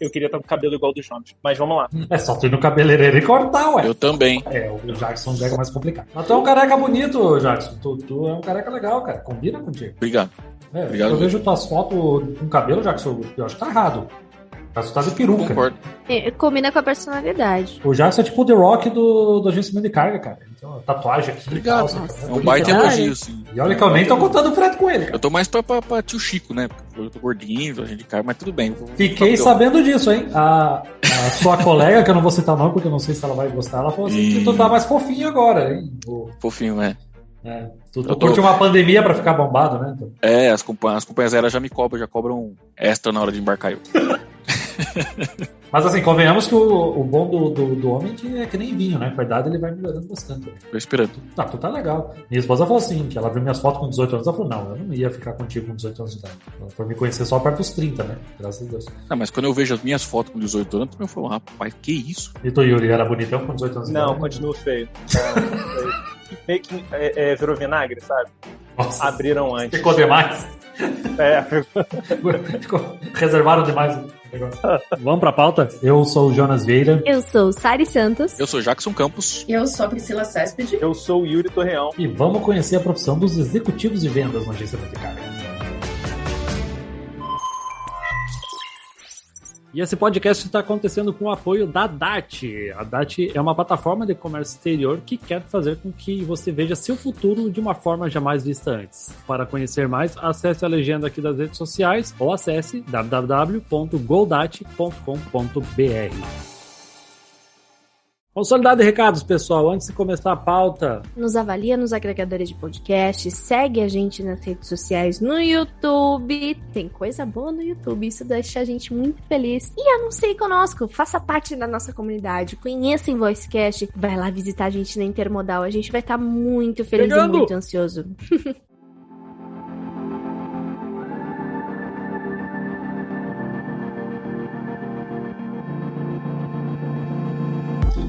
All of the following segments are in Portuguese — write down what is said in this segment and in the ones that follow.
Eu queria estar com o cabelo igual do Jonas. Mas vamos lá. É só tu ir no cabeleireiro e cortar, ué. Eu também. O Jackson já é mais complicado. Mas tu é um careca bonito, Jackson. Tu é um careca legal, cara. Combina contigo. Obrigado. Eu vejo tuas fotos com cabelo, Jackson, eu acho que tá errado. Mas tu tá de peruca. Concordo. Combina com a personalidade. O Jackson é tipo o The Rock do agenciamento de carga, cara. Então, tatuagem aqui. Obrigado. Calça, É um baita elogio, sim. E olha que eu nem tô contando frete com ele, cara. Eu tô mais pra tio Chico, né? Porque eu tô gordinho, a gente carga, mas tudo bem. Fiquei sabendo disso, hein? A sua colega, que eu não vou citar não, porque eu não sei se ela vai gostar, ela falou assim que tu tá mais fofinho agora, hein? Fofinho, Tu curte uma pandemia pra ficar bombado, né? As companhias aéreas já me cobram extra na hora de embarcar eu. Mas assim, convenhamos que o bom do homem é que nem vinho, né? Com a idade ele vai melhorando bastante. Tô esperando. Tu tá legal. Minha esposa falou assim, que ela viu minhas fotos com 18 anos, ela falou, não, eu não ia ficar contigo com 18 anos de idade. Ela foi me conhecer só perto dos 30, né? Graças a Deus. Não, mas quando eu vejo as minhas fotos com 18 anos, eu falo, rapaz, que isso? E tu, Yuri, era bonitão com 18 anos de idade? Não, continua feio. Meio que virou vinagre, sabe? Nossa, abriram antes. Ficou demais? Ficou. Reservaram demais o negócio. Vamos pra pauta? Eu sou o Jonas Vieira. Eu sou o Sari Santos. Eu sou Jackson Campos. Eu sou a Priscila Céspede. Eu sou o Yuri Torreão. E vamos conhecer a profissão dos executivos de vendas na agência de carga. E esse podcast está acontecendo com o apoio da DAT. A DAT é uma plataforma de comércio exterior que quer fazer com que você veja seu futuro de uma forma jamais vista antes. Para conhecer mais, acesse a legenda aqui das redes sociais ou acesse www.goldat.com.br. Consolidado de recados, pessoal. Antes de começar a pauta... Nos avalia nos agregadores de podcast, segue a gente nas redes sociais, no YouTube. Tem coisa boa no YouTube, isso deixa a gente muito feliz. E anuncie conosco, faça parte da nossa comunidade, conheça o Voicecast, vai lá visitar a gente na Intermodal. A gente vai estar muito feliz e muito ansioso.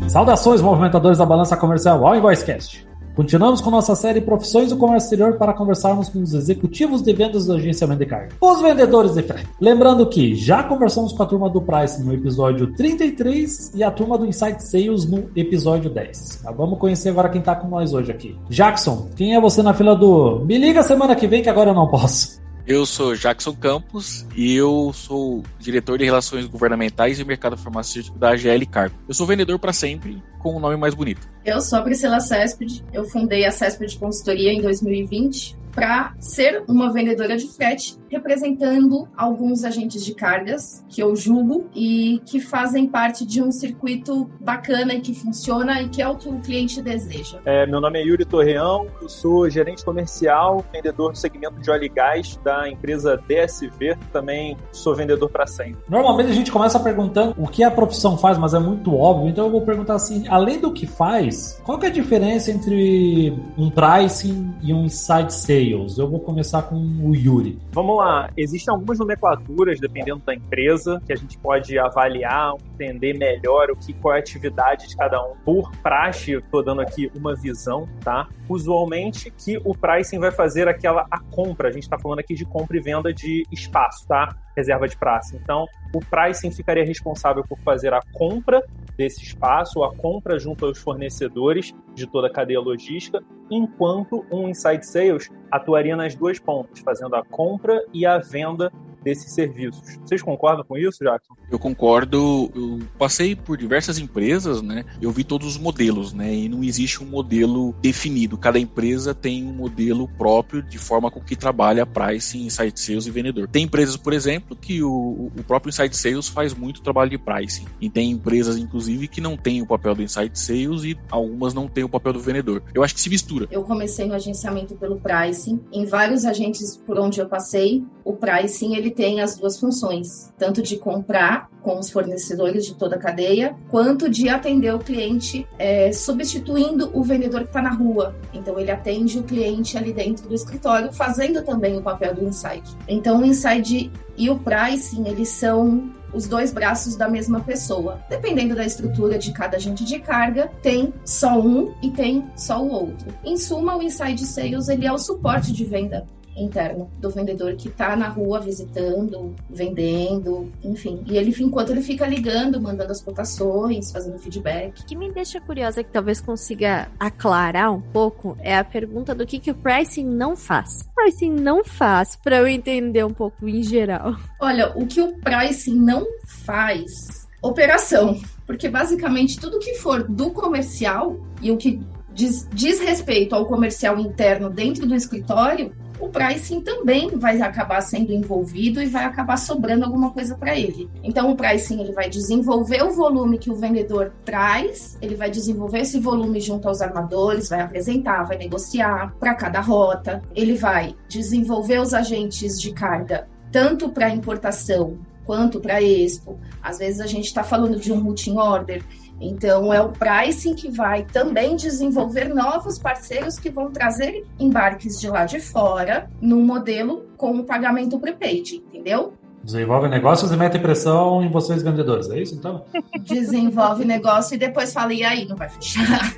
Saudações, movimentadores da balança comercial ao Voicecast. Continuamos com nossa série Profissões do Comércio Exterior para conversarmos com os executivos de vendas do agenciamento de carga, os vendedores de frete. Lembrando que já conversamos com a turma do Price no episódio 33 e a turma do Inside Sales no episódio 10. Mas vamos conhecer agora quem está com nós hoje aqui. Jackson, quem é você na fila do Me Liga semana que vem que agora eu não posso? Eu sou Jackson Campos e eu sou diretor de Relações Governamentais e Mercado Farmacêutico da AGL Cargo. Eu sou vendedor para sempre, com o nome mais bonito. Eu sou a Priscila Céspede, eu fundei a Céspede Consultoria em 2020 para ser uma vendedora de frete, representando alguns agentes de cargas que eu julgo e que fazem parte de um circuito bacana e que funciona e que é o que o cliente deseja. Meu nome é Yuri Torreão, eu sou gerente comercial, vendedor do segmento de óleo e gás da empresa DSV, também sou vendedor para sempre. Normalmente a gente começa perguntando o que a profissão faz, mas é muito óbvio, então eu vou perguntar assim, além do que faz, qual que é a diferença entre um pricing e um inside sales? Eu vou começar com o Yuri. Vamos lá, existem algumas nomenclaturas, dependendo da empresa, que a gente pode avaliar, entender melhor qual é a atividade de cada um. Por praxe, eu estou dando aqui uma visão, tá? Usualmente, que o pricing vai fazer a compra, a gente está falando aqui de compra e venda de espaço, tá? Reserva de praça. Então, o pricing ficaria responsável por fazer a compra desse espaço, a compra junto aos fornecedores de toda a cadeia logística, enquanto um inside sales atuaria nas duas pontas, fazendo a compra e a venda desses serviços. Vocês concordam com isso, Jackson? Eu concordo. Eu passei por diversas empresas, né? Eu vi todos os modelos, né? E não existe um modelo definido. Cada empresa tem um modelo próprio de forma com que trabalha pricing, inside sales e vendedor. Tem empresas, por exemplo, que o próprio inside sales faz muito trabalho de pricing. E tem empresas, inclusive, que não têm o papel do inside sales e algumas não têm o papel do vendedor. Eu acho que se mistura. Eu comecei no agenciamento pelo pricing. Em vários agentes por onde eu passei, o pricing ele tem as duas funções, tanto de comprar com os fornecedores de toda a cadeia, quanto de atender o cliente, substituindo o vendedor que está na rua. Então, ele atende o cliente ali dentro do escritório, fazendo também o papel do inside. Então, o inside e o pricing, eles são os dois braços da mesma pessoa. Dependendo da estrutura de cada agente de carga, tem só um e tem só o outro. Em suma, o inside sales ele é o suporte de venda. interno do vendedor que está na rua visitando, vendendo, enfim. E ele, enquanto ele fica ligando, mandando as cotações, fazendo feedback. O que me deixa curiosa, que talvez consiga aclarar um pouco, é a pergunta do que o pricing não faz. O pricing não faz, para eu entender um pouco em geral. Olha, o que o pricing não faz, operação. Porque basicamente tudo que for do comercial e o que diz respeito ao comercial interno dentro do escritório, o pricing também vai acabar sendo envolvido e vai acabar sobrando alguma coisa para ele. Então, o pricing ele vai desenvolver o volume que o vendedor traz, ele vai desenvolver esse volume junto aos armadores, vai apresentar, vai negociar para cada rota, ele vai desenvolver os agentes de carga, tanto para importação quanto para expo. Às vezes a gente está falando de um routing order, então é o pricing que vai também desenvolver novos parceiros que vão trazer embarques de lá de fora num modelo com o pagamento prepaid, entendeu? Desenvolve negócios e mete pressão em vocês vendedores, é isso então? Desenvolve negócio e depois fala, e aí, não vai fechar?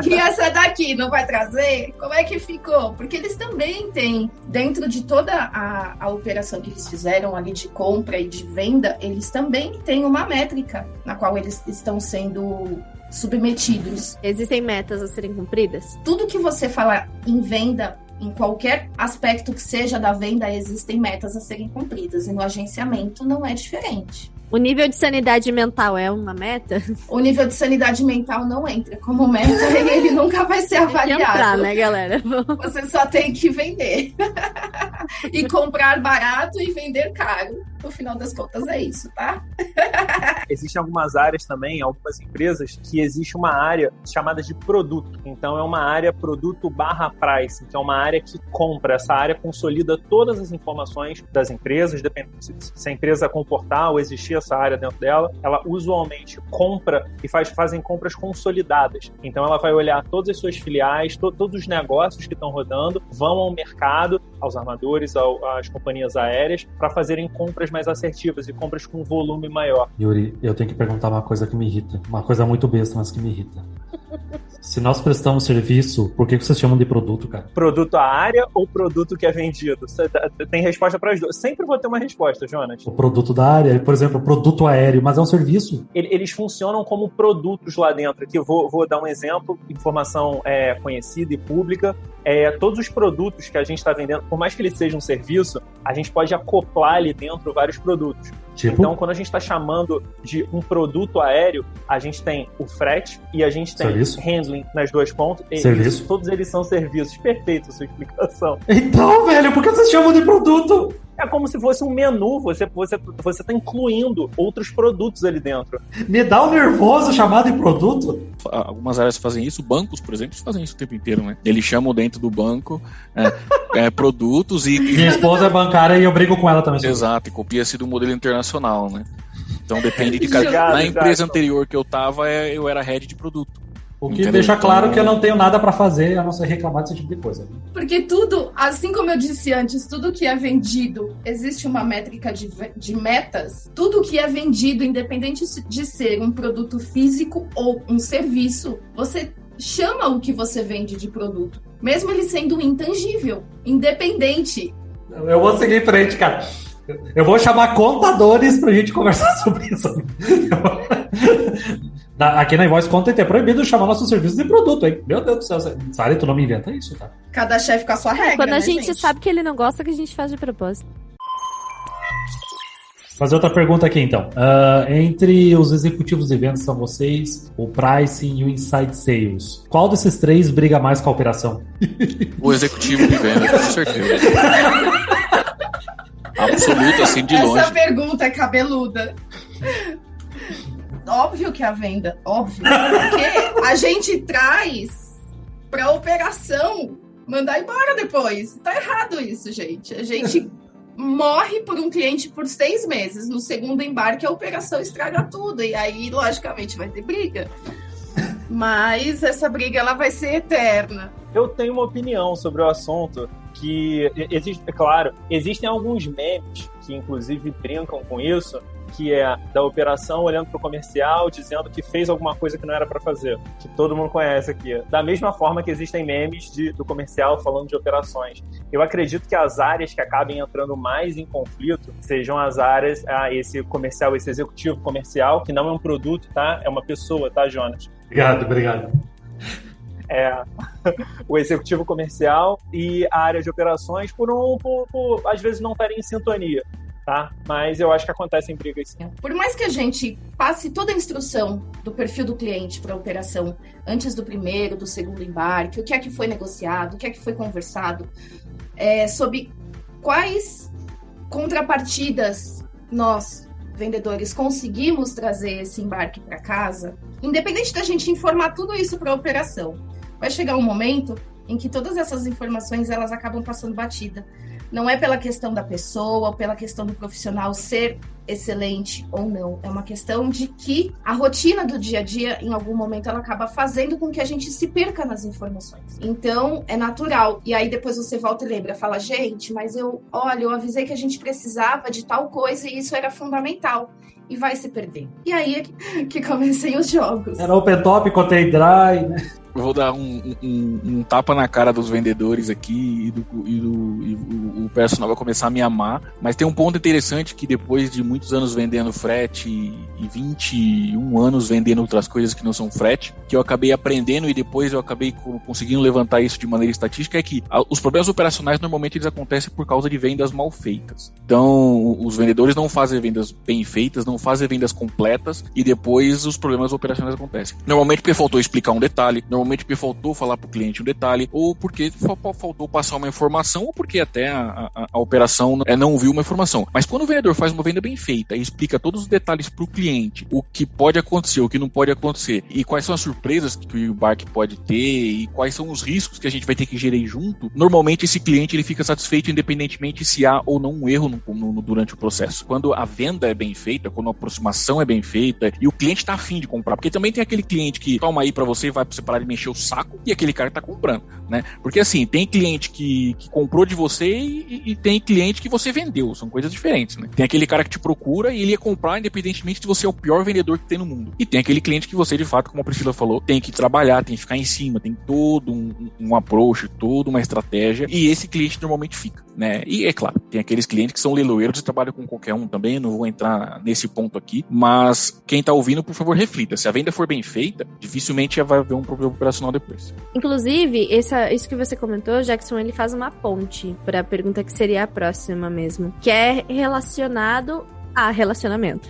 E essa daqui não vai trazer? Como é que ficou? Porque eles também têm, dentro de toda a operação que eles fizeram ali de compra e de venda, eles também têm uma métrica na qual eles estão sendo submetidos. Existem metas a serem cumpridas? Tudo que você fala em venda, em qualquer aspecto que seja da venda, existem metas a serem cumpridas. E no agenciamento não é diferente. O nível de sanidade mental é uma meta? O nível de sanidade mental não entra como meta e ele nunca vai ser avaliado. Tem que entrar, né, galera? Você só tem que vender. E comprar barato e vender caro. No final das contas é isso, tá? Existem algumas áreas também, algumas empresas, que existe uma área chamada de produto. Então é uma área produto / price, que é uma área que compra. Essa área consolida todas as informações das empresas, dependendo se a empresa comportar ou existir essa área dentro dela, ela usualmente compra e fazem compras consolidadas. Então ela vai olhar todas as suas filiais, todos os negócios que estão rodando, vão ao mercado, aos armadores, às companhias aéreas, para fazerem compras mais assertivas e compras com volume maior. Yuri, eu tenho que perguntar uma coisa que me irrita. Uma coisa muito besta, mas que me irrita. Se nós prestamos serviço, por que vocês chamam de produto, cara? Produto à área ou produto que é vendido? Você tem resposta para as duas. Sempre vou ter uma resposta, Jonas. O produto da área, por exemplo, o produto aéreo, mas é um serviço. Eles funcionam como produtos lá dentro. Aqui eu vou dar um exemplo, informação conhecida e pública. Todos os produtos que a gente está vendendo, por mais que ele seja um serviço, a gente pode acoplar ali dentro vários produtos. Tipo? Então, quando a gente está chamando de um produto aéreo, a gente tem o frete e a gente tem serviço. Handling nas duas pontas. Serviço. Todos eles são serviços. Perfeito a sua explicação. Então, velho, por que vocês chamam de produto? É como se fosse um menu, você tá incluindo outros produtos ali dentro. Me dá um nervoso chamado de produto? Algumas áreas fazem isso, bancos, por exemplo, fazem isso o tempo inteiro, né? Eles chamam dentro do banco produtos e... Minha esposa é bancária e eu brigo com ela também. Exato, e copia-se do modelo internacional, né? Então depende de cada... Na empresa anterior que eu tava, eu era head de produto. O que deixa claro que eu não tenho nada pra fazer, a não ser reclamar desse tipo de coisa. Porque tudo, assim como eu disse antes, tudo que é vendido, existe uma métrica de metas. Tudo que é vendido, independente de ser um produto físico ou um serviço, você chama o que você vende de produto. Mesmo ele sendo intangível, independente. Eu vou seguir em frente, cara. Eu vou chamar contadores pra gente conversar sobre isso. Aqui na Invoice Content é proibido chamar nossos serviços de produto, hein? Meu Deus do céu, Sara, tu não me inventa isso, tá? Cada chefe com a sua regra, quando a né, gente sabe que ele não gosta, que a gente faz de propósito. Fazer outra pergunta aqui, então. Entre os executivos de vendas, são vocês, o pricing e o inside sales. Qual desses três briga mais com a operação? O executivo de vendas, com certeza. Absoluto, assim, de longe. Essa pergunta é cabeluda. Óbvio que é a venda, óbvio. Porque a gente traz pra operação mandar embora depois. Tá errado isso, gente. A gente morre por um cliente por 6 meses. No segundo embarque, a operação estraga tudo. E aí, logicamente, vai ter briga. Mas essa briga, ela vai ser eterna. Eu tenho uma opinião sobre o assunto que existe, claro, existem alguns memes que inclusive brincam com isso, que é da operação olhando para o comercial, dizendo que fez alguma coisa que não era para fazer, que todo mundo conhece aqui. Da mesma forma que existem memes do comercial falando de operações. Eu acredito que as áreas que acabem entrando mais em conflito sejam as áreas, esse comercial, esse executivo comercial, que não é um produto, tá? É uma pessoa, tá, Jonas? Obrigado. O executivo comercial e a área de operações por às vezes não estarem em sintonia, tá? Mas eu acho que acontecem brigas sim. Por mais que a gente passe toda a instrução do perfil do cliente para a operação antes do primeiro, do segundo embarque, o que é que foi negociado, o que é que foi conversado, sobre quais contrapartidas nós, vendedores, conseguimos trazer esse embarque para casa, independente da gente informar tudo isso para a operação, vai chegar um momento em que todas essas informações elas acabam passando batida. Não é pela questão da pessoa ou pela questão do profissional ser excelente ou não. É uma questão de que a rotina do dia a dia, em algum momento, ela acaba fazendo com que a gente se perca nas informações. Então, é natural. E aí depois você volta e lembra, fala, gente, mas eu avisei que a gente precisava de tal coisa e isso era fundamental. E vai se perder. E aí é que comecem os jogos. Era open top, contei dry, né? Eu vou dar um tapa na cara dos vendedores aqui e o personal vai começar a me amar. Mas tem um ponto interessante que depois de muitos anos vendendo frete e 21 anos vendendo outras coisas que não são frete, que eu acabei aprendendo e depois eu acabei conseguindo levantar isso de maneira estatística, é que os problemas operacionais normalmente eles acontecem por causa de vendas mal feitas. Então, os vendedores não fazem vendas bem feitas, não fazem vendas completas e depois os problemas operacionais acontecem. Normalmente porque faltou explicar um detalhe, normalmente porque faltou falar para o cliente um detalhe, ou porque faltou passar uma informação, ou porque até a operação não viu uma informação. Mas quando o vendedor faz uma venda bem feita e explica todos os detalhes para o cliente, o que pode acontecer, o que não pode acontecer, e quais são as surpresas que o embarque pode ter, e quais são os riscos que a gente vai ter que gerir junto, normalmente esse cliente ele fica satisfeito independentemente se há ou não um erro durante o processo. Quando a venda é bem feita, quando a aproximação é bem feita, e o cliente está afim de comprar, porque também tem aquele cliente que toma aí para você e vai para você parar de mexer o saco, e aquele cara tá comprando, né? Porque assim, tem cliente que comprou de você e tem cliente que você vendeu, são coisas diferentes, né? Tem aquele cara que te procura e ele ia comprar independentemente se você é o pior vendedor que tem no mundo. E tem aquele cliente que você, de fato, como a Priscila falou, tem que trabalhar, tem que ficar em cima, tem todo um approach, toda uma estratégia, e esse cliente normalmente fica, né? E é claro, tem aqueles clientes que são leiloeiros e trabalham com qualquer um também, não vou entrar nesse ponto aqui, mas quem tá ouvindo, por favor, reflita. Se a venda for bem feita, dificilmente vai haver um problema operacional depois. Inclusive, isso que você comentou, Jackson, ele faz uma ponte para a pergunta que seria a próxima mesmo, que é relacionado a relacionamento,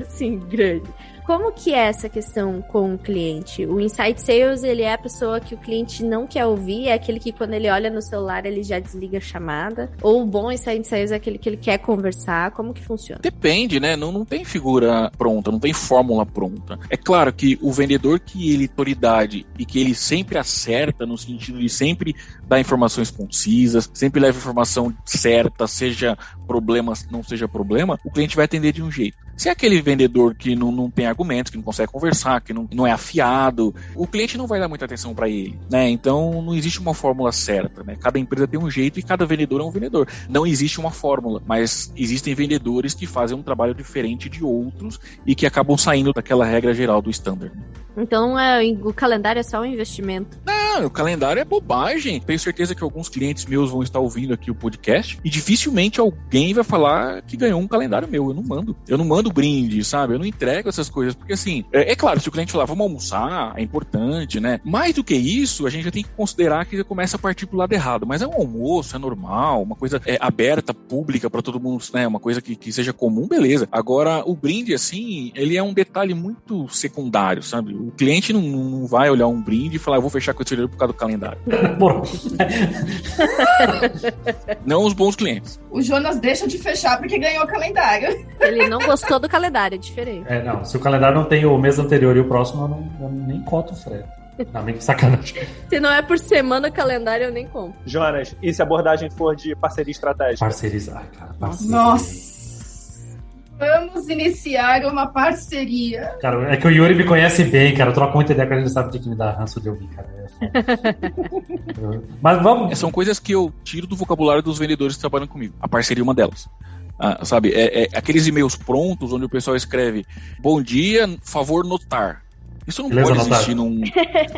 sim, grande. Como que é essa questão com o cliente? O Inside Sales, ele é a pessoa que o cliente não quer ouvir, é aquele que quando ele olha no celular, ele já desliga a chamada? Ou o bom Inside Sales é aquele que ele quer conversar? Como que funciona? Depende, né? Não tem figura pronta, não tem fórmula pronta. É claro que o vendedor que ele tem autoridade e que ele sempre acerta, no sentido de sempre dar informações concisas, sempre leva informação certa, seja problema, não seja problema, o cliente vai atender de um jeito. Se é aquele vendedor que não tem argumentos, que não consegue conversar, que não é afiado, o cliente não vai dar muita atenção para ele, né? Então não existe uma fórmula certa, né? Cada empresa tem um jeito e cada vendedor é um vendedor. Não existe uma fórmula, mas existem vendedores que fazem um trabalho diferente de outros e que acabam saindo daquela regra geral do standard. Então o calendário é só um investimento? Não, o calendário é bobagem. Tenho certeza que alguns clientes meus vão estar ouvindo aqui o podcast e dificilmente alguém vai falar que ganhou um calendário meu. Eu não mando brinde, sabe? Eu não entrego essas coisas, porque assim, é claro, se o cliente falar, vamos almoçar, é importante, né? Mais do que isso, a gente já tem que considerar que começa a partir pro lado errado, mas é um almoço, é normal, uma coisa aberta, pública pra todo mundo, né? Uma coisa que seja comum, beleza. Agora, o brinde, assim, ele é um detalhe muito secundário, sabe? O cliente não vai olhar um brinde e falar, eu vou fechar com esse dinheiro por causa do calendário. Não os bons clientes. O Jonas deixa de fechar porque ganhou o calendário. Ele não gostou do calendário, é diferente. Não, se o calendário não tem o mês anterior e o próximo, eu nem coto o frete. Não, nem sacanagem. Se não é por semana o calendário, eu nem compro. Jonas, e se a abordagem for de parceria estratégica? Parcerizar, cara. Parceria. Nossa! Vamos iniciar uma parceria. Cara, é que o Yuri me conhece bem, cara. Eu troco muita ideia que a gente sabe que me dá ranço de ouvir, cara. Mas vamos. São coisas que eu tiro do vocabulário dos vendedores que trabalham comigo. A parceria é uma delas. sabe? Aqueles e-mails prontos onde o pessoal escreve: bom dia, favor notar. Isso não pode existir num...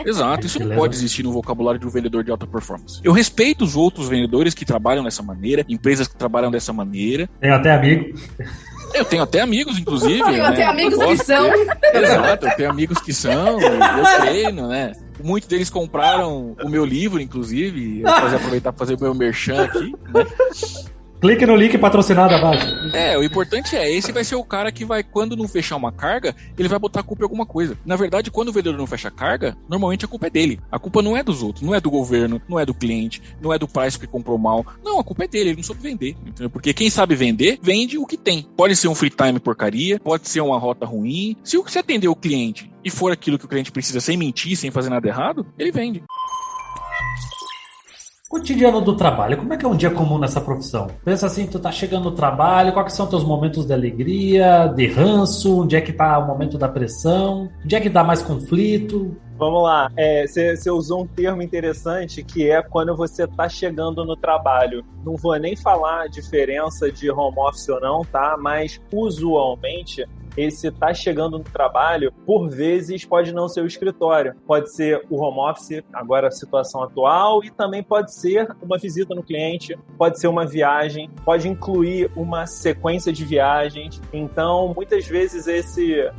Exato, isso não pode existir no vocabulário de um vendedor de alta performance. Eu respeito os outros vendedores que trabalham dessa maneira, empresas que trabalham dessa maneira. Tenho até amigo. Eu tenho até amigos, inclusive. Eu tenho amigos que são. Exato, eu tenho amigos que são, eu treino, né? Muitos deles compraram o meu livro, inclusive. Eu vou aproveitar para fazer o meu merchan aqui, né? Clique no link patrocinado abaixo. O importante esse vai ser o cara que vai, quando não fechar uma carga, ele vai botar a culpa em alguma coisa. Na verdade, quando o vendedor não fecha a carga, normalmente a culpa é dele. A culpa não é dos outros, não é do governo, não é do cliente, não é do price que comprou mal. Não, a culpa é dele, ele não soube vender. Entendeu? Porque quem sabe vender, vende o que tem. Pode ser um free time porcaria, pode ser uma rota ruim. Se você atender o cliente e for aquilo que o cliente precisa sem mentir, sem fazer nada errado, ele vende. Cotidiano do trabalho, como é que é um dia comum nessa profissão? Pensa assim, tu tá chegando no trabalho, quais são teus momentos de alegria, de ranço, onde é que tá o momento da pressão, onde é que dá mais conflito? Vamos lá, você usou um termo interessante que é quando você tá chegando no trabalho. Não vou nem falar a diferença de home office ou não, tá? Mas usualmente esse tá chegando no trabalho, por vezes pode não ser o escritório, pode ser o home office, agora a situação atual, e também pode ser uma visita no cliente, pode ser uma viagem, pode incluir uma sequência de viagens. Então, muitas vezes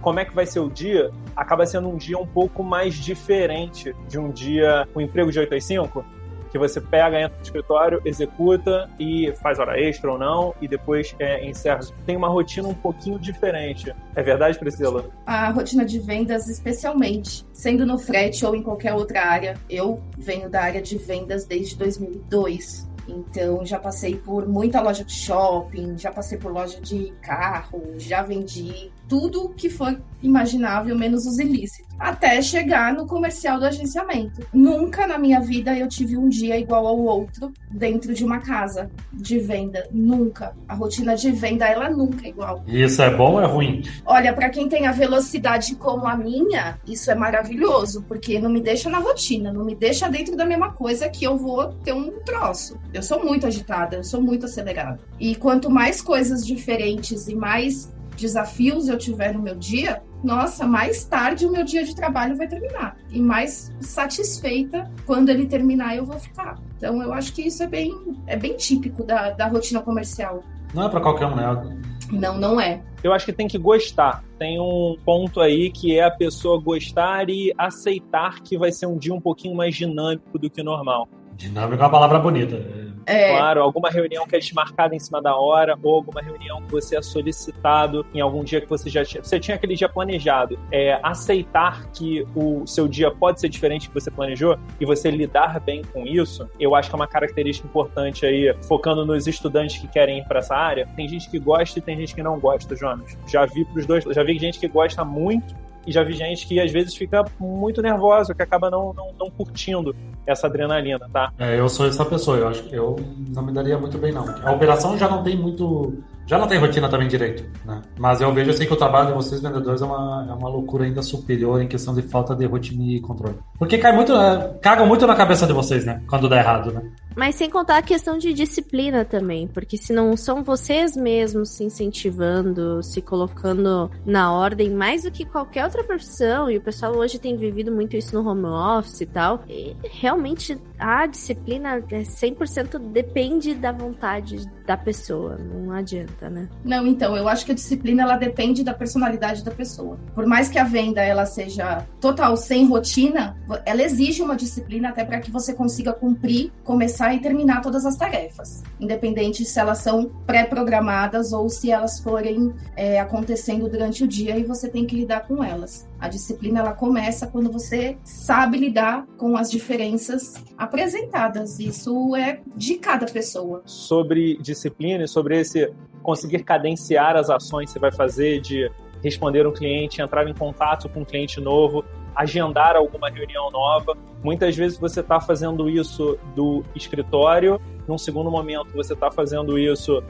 como é que vai ser o dia, acaba sendo um dia um pouco mais diferente de um dia, um emprego de 8 às 5, que você pega, entra no escritório, executa e faz hora extra ou não, e depois encerra. Tem uma rotina um pouquinho diferente. É verdade, Priscila? A rotina de vendas, especialmente, sendo no frete ou em qualquer outra área. Eu venho da área de vendas desde 2002. Então, já passei por muita loja de shopping, já passei por loja de carro, já vendi tudo que foi imaginável, menos os ilícitos, até chegar no comercial do agenciamento. Nunca na minha vida eu tive um dia igual ao outro dentro de uma casa de venda. Nunca. A rotina de venda, ela nunca é igual. Isso é bom ou é ruim? Olha, para quem tem a velocidade como a minha, isso é maravilhoso, porque não me deixa na rotina, não me deixa dentro da mesma coisa que eu vou ter um troço. Eu sou muito agitada, eu sou muito acelerada. E quanto mais coisas diferentes e mais desafios eu tiver no meu dia, nossa, mais tarde o meu dia de trabalho vai terminar. E mais satisfeita quando ele terminar eu vou ficar. Então eu acho que isso é bem típico da rotina comercial. Não é pra qualquer um, né? Não é. Eu acho que tem que gostar. Tem um ponto aí que é a pessoa gostar e aceitar que vai ser um dia um pouquinho mais dinâmico do que o normal. Dinâmico é uma palavra bonita. Claro, alguma reunião que é desmarcada em cima da hora, ou alguma reunião que você é solicitado em algum dia que você tinha aquele dia planejado. Aceitar que o seu dia pode ser diferente do que você planejou e você lidar bem com isso, eu acho que é uma característica importante aí, focando nos estudantes que querem ir para essa área. Tem gente que gosta e tem gente que não gosta, Jonas. Já vi pros dois, já vi gente que gosta muito e já vi gente que às vezes fica muito nervosa, que acaba não curtindo essa adrenalina, tá? Eu sou essa pessoa, eu acho que eu não me daria muito bem, não. A operação já não tem rotina também direito, né? Mas eu vejo assim que o trabalho de vocês, vendedores, é uma loucura ainda superior em questão de falta de rotina e controle. Porque cagam muito na cabeça de vocês, né? Quando dá errado, né? Mas sem contar a questão de disciplina também, porque se não são vocês mesmos se incentivando, se colocando na ordem, mais do que qualquer outra profissão, e o pessoal hoje tem vivido muito isso no home office e tal, e realmente a disciplina 100% depende da vontade da pessoa, não adianta, né? Não, então, eu acho que a disciplina, ela depende da personalidade da pessoa. Por mais que a venda, ela seja total, sem rotina, ela exige uma disciplina até para que você consiga cumprir, começar e terminar todas as tarefas, independente se elas são pré-programadas ou se elas forem acontecendo durante o dia e você tem que lidar com elas. A disciplina, ela começa quando você sabe lidar com as diferenças apresentadas. Isso é de cada pessoa. Sobre disciplina e sobre esse conseguir cadenciar as ações que você vai fazer de responder um cliente, entrar em contato com um cliente novo, agendar alguma reunião nova. Muitas vezes você está fazendo isso do escritório, num segundo momento você está fazendo isso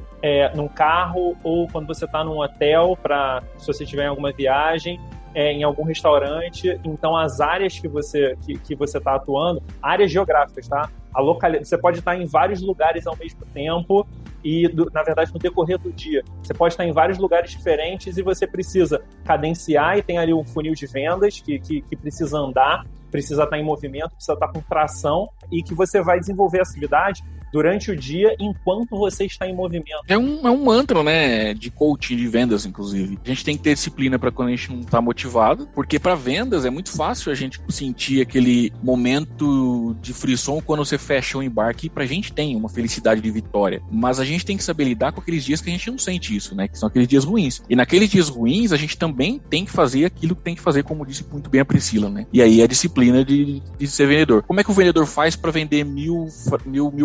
num carro ou quando você está num hotel, se você estiver em alguma viagem, em algum restaurante. Então as áreas que você está atuando, áreas geográficas, tá? Você pode estar em vários lugares ao mesmo tempo e, na verdade, no decorrer do dia. Você pode estar em vários lugares diferentes e você precisa cadenciar, e tem ali um funil de vendas que precisa andar, precisa estar em movimento, precisa estar com tração, e que você vai desenvolver a atividade durante o dia enquanto você está em movimento. É um mantra, né, de coaching de vendas, inclusive. A gente tem que ter disciplina para quando a gente não está motivado, porque para vendas é muito fácil a gente sentir aquele momento de frisson quando você fecha um embarque, e pra gente tem uma felicidade de vitória, mas a gente tem que saber lidar com aqueles dias que a gente não sente isso, né, que são aqueles dias ruins. E naqueles dias ruins a gente também tem que fazer aquilo que tem que fazer, como disse muito bem a Priscila, né, e aí a disciplina de ser vendedor. Como é que o vendedor faz para vender mil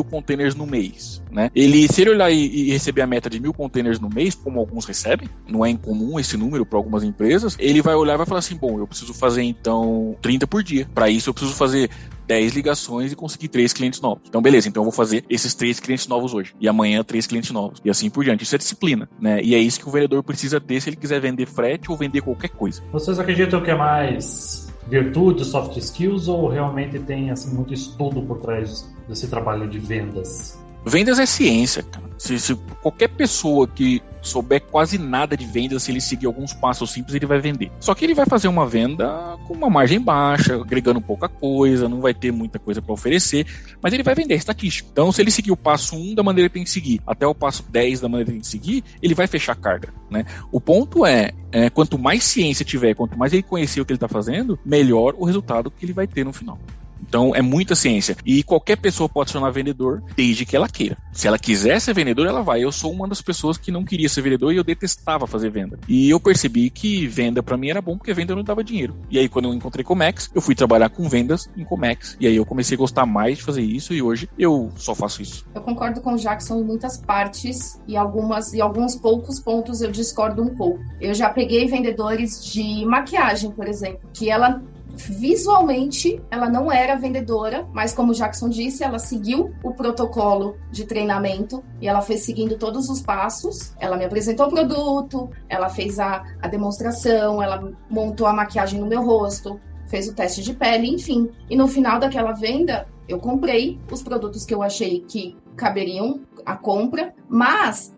containers no mês, né? Se ele olhar e receber a meta de 1000 containers no mês, como alguns recebem, não é incomum esse número para algumas empresas, ele vai olhar e vai falar assim, bom, eu preciso fazer então 30 por dia. Para isso eu preciso fazer 10 ligações e conseguir 3 clientes novos. Então, beleza, então eu vou fazer esses 3 clientes novos hoje. E amanhã 3 clientes novos. E assim por diante. Isso é disciplina, né? E é isso que o vendedor precisa ter se ele quiser vender frete ou vender qualquer coisa. Vocês acreditam que é mais virtude, soft skills, ou realmente tem assim, muito estudo por trás desse trabalho de vendas? Vendas é ciência, cara. Se qualquer pessoa que souber quase nada de vendas, se ele seguir alguns passos simples, ele vai vender. Só que ele vai fazer uma venda com uma margem baixa, agregando pouca coisa, não vai ter muita coisa para oferecer, mas ele vai vender, é estatístico. Então, se ele seguir o passo 1 da maneira que tem que seguir, até o passo 10 da maneira que tem que seguir, ele vai fechar a carga, né? O ponto é, quanto mais ciência tiver, quanto mais ele conhecer o que ele está fazendo, melhor o resultado que ele vai ter no final. Então, é muita ciência. E qualquer pessoa pode se tornar vendedor, desde que ela queira. Se ela quiser ser vendedor, ela vai. Eu sou uma das pessoas que não queria ser vendedor e eu detestava fazer venda. E eu percebi que venda pra mim era bom, porque venda não dava dinheiro. E aí, quando eu encontrei Comex, eu fui trabalhar com vendas em Comex. E aí eu comecei a gostar mais de fazer isso e hoje eu só faço isso. Eu concordo com o Jackson em muitas partes e alguns poucos pontos eu discordo um pouco. Eu já peguei vendedores de maquiagem, por exemplo, que ela visualmente ela não era vendedora, mas como o Jackson disse, ela seguiu o protocolo de treinamento e ela foi seguindo todos os passos. Ela me apresentou o produto, ela fez a demonstração, ela montou a maquiagem no meu rosto, fez o teste de pele, enfim. E no final daquela venda, eu comprei os produtos que eu achei que caberiam à compra, mas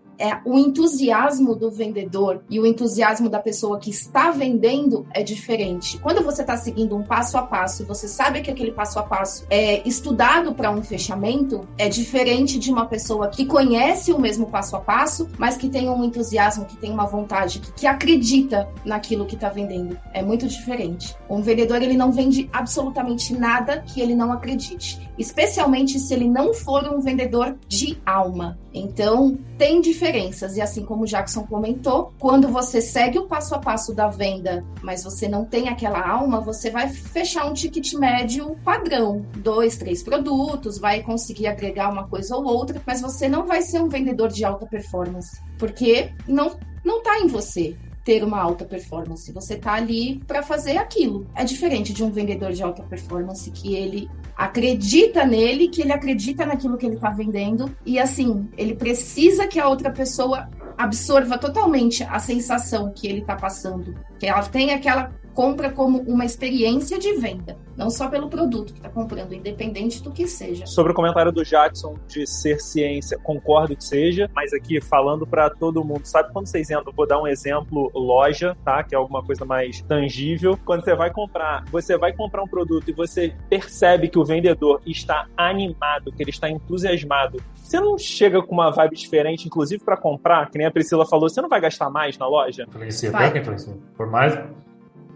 o entusiasmo do vendedor e o entusiasmo da pessoa que está vendendo é diferente. Quando você está seguindo um passo a passo e você sabe que aquele passo a passo é estudado para um fechamento, é diferente de uma pessoa que conhece o mesmo passo a passo, mas que tem um entusiasmo, que tem uma vontade, que acredita naquilo que está vendendo. É muito diferente. Um vendedor, ele não vende absolutamente nada que ele não acredite, especialmente se ele não for um vendedor de alma. Então, tem diferenças. E assim como o Jackson comentou, quando você segue o passo a passo da venda, mas você não tem aquela alma, você vai fechar um ticket médio padrão. 2, 3 produtos, vai conseguir agregar uma coisa ou outra, mas você não vai ser um vendedor de alta performance, porque não tá em você ter uma alta performance. Você tá ali para fazer aquilo. É diferente de um vendedor de alta performance que ele acredita nele, que ele acredita naquilo que ele tá vendendo e assim, ele precisa que a outra pessoa absorva totalmente a sensação que ele tá passando, que ela tenha aquela compra como uma experiência de venda, não só pelo produto que está comprando, independente do que seja. Sobre o comentário do Jackson de ser ciência, concordo que seja, mas aqui falando para todo mundo, sabe quando vocês entram, vou dar um exemplo, loja, tá? Que é alguma coisa mais tangível. Quando você vai comprar um produto e você percebe que o vendedor está animado, que ele está entusiasmado, você não chega com uma vibe diferente, inclusive para comprar, que nem a Priscila falou, você não vai gastar mais na loja? Influencia, pior que influencia.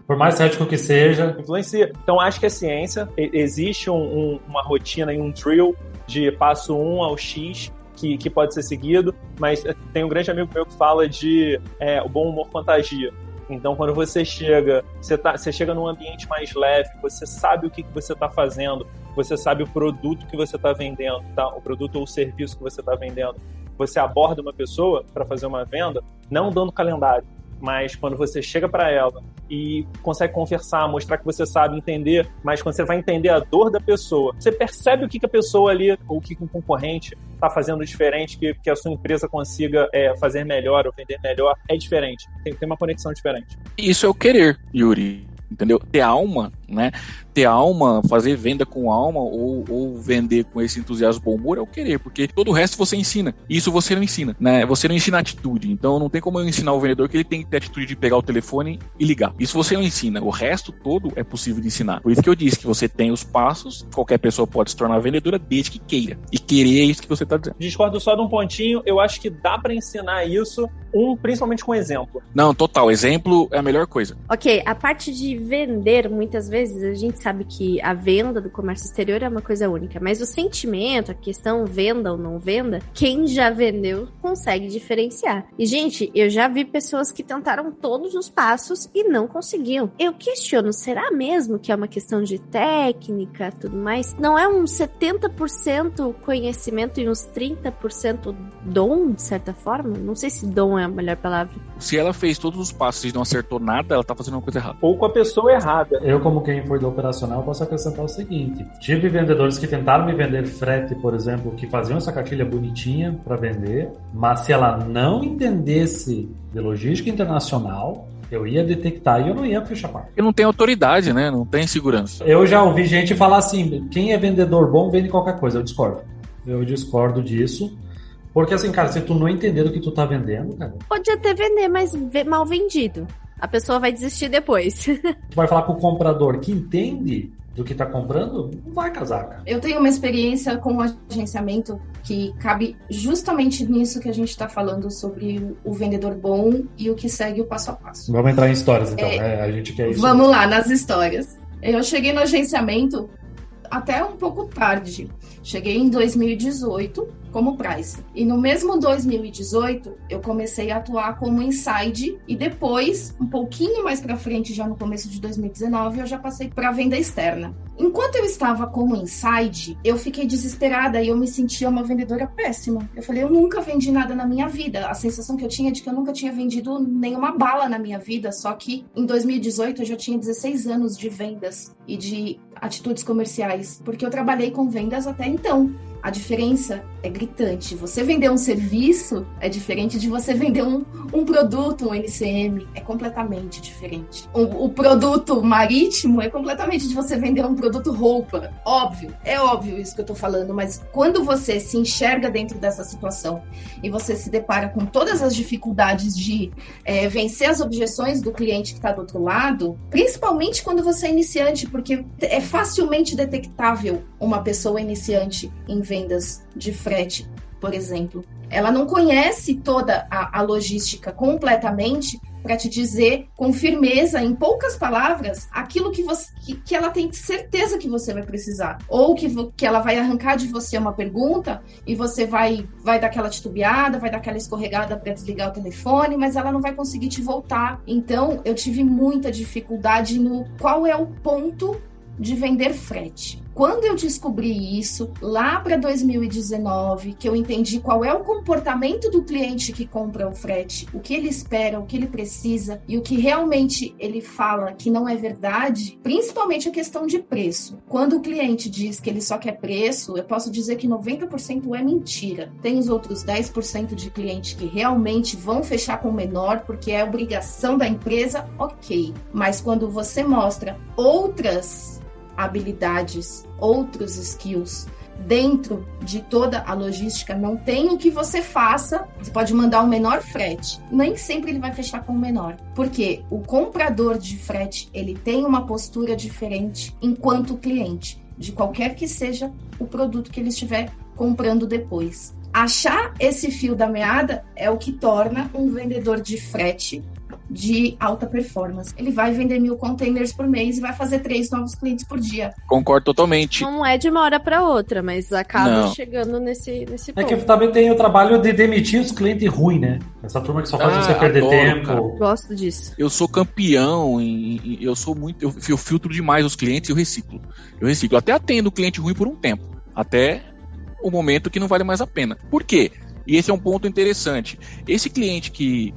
Por mais cético que seja. Influencia. Então, acho que é ciência. Existe uma rotina e um drill de passo 1 ao X que pode ser seguido, mas tem um grande amigo meu que fala de o bom humor contagia. Então, quando você chega, você chega num ambiente mais leve, você sabe o que você está fazendo, você sabe o produto que você está vendendo, tá? O produto ou o serviço que você está vendendo. Você aborda uma pessoa para fazer uma venda, não dando calendário, mas quando você chega para ela e consegue conversar, mostrar que você sabe entender, mas quando você vai entender a dor da pessoa, você percebe o que a pessoa ali, ou o que um concorrente está fazendo diferente, que a sua empresa consiga fazer melhor ou vender melhor, é diferente. Tem uma conexão diferente. Isso é o querer, Yuri. Entendeu? Ter alma né? Ter alma, fazer venda com alma ou vender com esse entusiasmo, bom humor é o querer, porque todo o resto você ensina. Isso você não ensina, né? Você não ensina atitude. Então não tem como eu ensinar o vendedor que ele tem que ter atitude de pegar o telefone e ligar. Isso você não ensina. O resto todo é possível de ensinar. Por isso que eu disse que você tem os passos, qualquer pessoa pode se tornar vendedora desde que queira. E querer é isso que você está dizendo. Discordo só de um pontinho. Eu acho que dá para ensinar isso, principalmente com exemplo. Não, total. Exemplo é a melhor coisa. Ok, a parte de vender, muitas vezes a gente sabe que a venda do comércio exterior é uma coisa única, mas o sentimento, a questão venda ou não venda, quem já vendeu consegue diferenciar. E, gente, eu já vi pessoas que tentaram todos os passos e não conseguiam. Eu questiono, será mesmo que é uma questão de técnica, tudo mais? Não é um 70% conhecimento e uns 30% dom, de certa forma? Não sei se dom é a melhor palavra. Se ela fez todos os passos e não acertou nada, ela tá fazendo uma coisa errada. Ou com a pessoa errada. Eu, como quem foi do operacional, posso acrescentar o seguinte. Tive vendedores que tentaram me vender frete, por exemplo, que faziam essa cartilha bonitinha para vender, mas se ela não entendesse de logística internacional, eu ia detectar e eu não ia fechar parte. Porque não tem autoridade, né? Não tem segurança. Eu já ouvi gente falar assim, quem é vendedor bom vende qualquer coisa. Eu discordo disso. Porque assim, cara, se tu não entender do que tu tá vendendo, cara... Pode até vender, mas mal vendido. A pessoa vai desistir depois. Tu vai falar com o comprador que entende do que tá comprando, não vai casar, cara. Eu tenho uma experiência com o agenciamento que cabe justamente nisso que a gente tá falando sobre o vendedor bom e o que segue o passo a passo. Vamos entrar em histórias, então. A gente quer isso. Vamos lá, nas histórias. Eu cheguei no agenciamento até um pouco tarde. Cheguei em 2018 como price. E no mesmo 2018, eu comecei a atuar como inside e depois, um pouquinho mais para frente, já no começo de 2019, eu já passei para venda externa. Enquanto eu estava como inside, eu fiquei desesperada e eu me sentia uma vendedora péssima. Eu falei, eu nunca vendi nada na minha vida. A sensação que eu tinha é de que eu nunca tinha vendido nenhuma bala na minha vida, só que em 2018 eu já tinha 16 anos de vendas e de atitudes comerciais, porque eu trabalhei com vendas até então. A diferença é gritante. Você vender um serviço é diferente de você vender um produto, um NCM. É completamente diferente. O produto marítimo é completamente de você vender um produto roupa. Óbvio, é óbvio isso que eu tô falando, mas quando você se enxerga dentro dessa situação e você se depara com todas as dificuldades de vencer as objeções do cliente que está do outro lado, principalmente quando você é iniciante, porque é facilmente detectável uma pessoa iniciante em vendas de frete, por exemplo. Ela não conhece toda a logística completamente para te dizer com firmeza, em poucas palavras, aquilo que ela tem certeza que você vai precisar. Ou que ela vai arrancar de você uma pergunta e você vai dar aquela titubeada, vai dar aquela escorregada para desligar o telefone, mas ela não vai conseguir te voltar. Então, eu tive muita dificuldade no qual é o ponto de vender frete. Quando eu descobri isso, lá para 2019, que eu entendi qual é o comportamento do cliente que compra o frete, o que ele espera, o que ele precisa e o que realmente ele fala que não é verdade, principalmente a questão de preço. Quando o cliente diz que ele só quer preço, eu posso dizer que 90% é mentira. Tem os outros 10% de clientes que realmente vão fechar com o menor porque é obrigação da empresa, ok. Mas quando você mostra outras habilidades, outros skills dentro de toda a logística, não tem o que você faça, você pode mandar um menor frete, nem sempre ele vai fechar com o menor, porque o comprador de frete, ele tem uma postura diferente enquanto cliente, de qualquer que seja o produto que ele estiver comprando depois. Achar esse fio da meada é o que torna um vendedor de frete de alta performance. Ele vai vender 1.000 containers por mês e vai fazer 3 novos clientes por dia. Concordo totalmente. Não é de uma hora para outra, mas acaba chegando nesse ponto. É que também tem o trabalho de demitir os clientes ruins, né? Essa turma que só faz você perder tempo. Cara. Gosto disso. Eu sou campeão, eu filtro demais os clientes e eu reciclo. Até atendo o cliente ruim por um tempo. Até o momento que não vale mais a pena. Por quê? E esse é um ponto interessante. Esse cliente que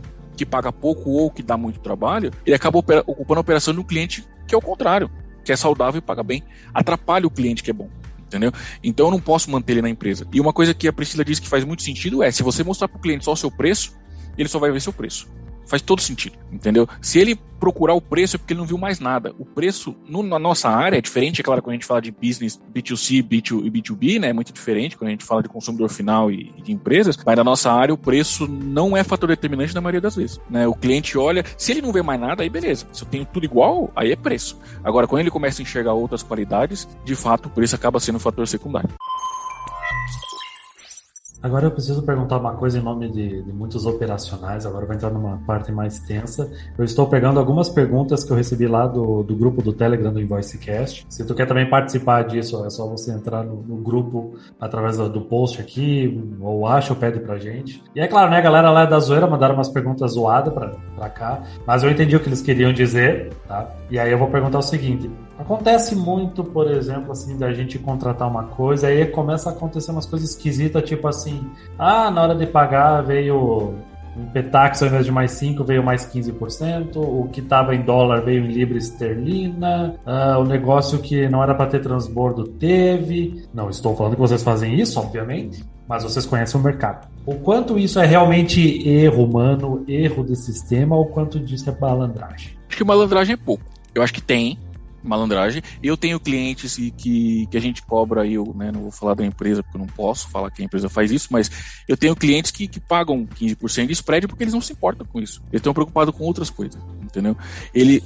paga pouco ou que dá muito trabalho, ele acaba ocupando a operação do cliente que é o contrário, que é saudável e paga bem. Atrapalha o cliente que é bom, entendeu? Então eu não posso manter ele na empresa. E uma coisa que a Priscila disse que faz muito sentido é, se você mostrar para o cliente só o seu preço, ele só vai ver seu preço. Faz todo sentido, entendeu? Se ele procurar o preço é porque ele não viu mais nada. O preço, na nossa área, é diferente, é claro, quando a gente fala de business B2C, B2 e B2B, né? É muito diferente quando a gente fala de consumidor final e de empresas, mas na nossa área o preço não é fator determinante na maioria das vezes, né? O cliente olha, se ele não vê mais nada, aí beleza. Se eu tenho tudo igual, aí é preço. Agora, quando ele começa a enxergar outras qualidades, de fato, o preço acaba sendo um fator secundário. Agora eu preciso perguntar uma coisa em nome de muitos operacionais, agora vai entrar numa parte mais tensa. Eu estou pegando algumas perguntas que eu recebi lá do grupo do Telegram do InvoiceCast. Se tu quer também participar disso, é só você entrar no grupo através do post aqui, ou acha ou pede pra gente. E é claro, né, a galera lá da zoeira mandaram umas perguntas zoadas pra cá, mas eu entendi o que eles queriam dizer, tá? E aí eu vou perguntar o seguinte: acontece muito, por exemplo, assim, da gente contratar uma coisa, aí começa a acontecer umas coisas esquisitas, tipo assim, na hora de pagar veio um Petax ao invés de mais 5, veio mais 15%, o que estava em dólar veio em libra esterlina, o negócio que não era para ter transbordo teve. Não estou falando que vocês fazem isso, obviamente, mas vocês conhecem o mercado. O quanto isso é realmente erro humano, erro de sistema, ou quanto disso é malandragem? Acho que malandragem é pouco. Eu acho que tem malandragem. Eu tenho clientes que a gente cobra aí, né, não vou falar da empresa porque eu não posso falar que a empresa faz isso, mas eu tenho clientes que pagam 15% de spread porque eles não se importam com isso. Eles estão preocupados com outras coisas, entendeu?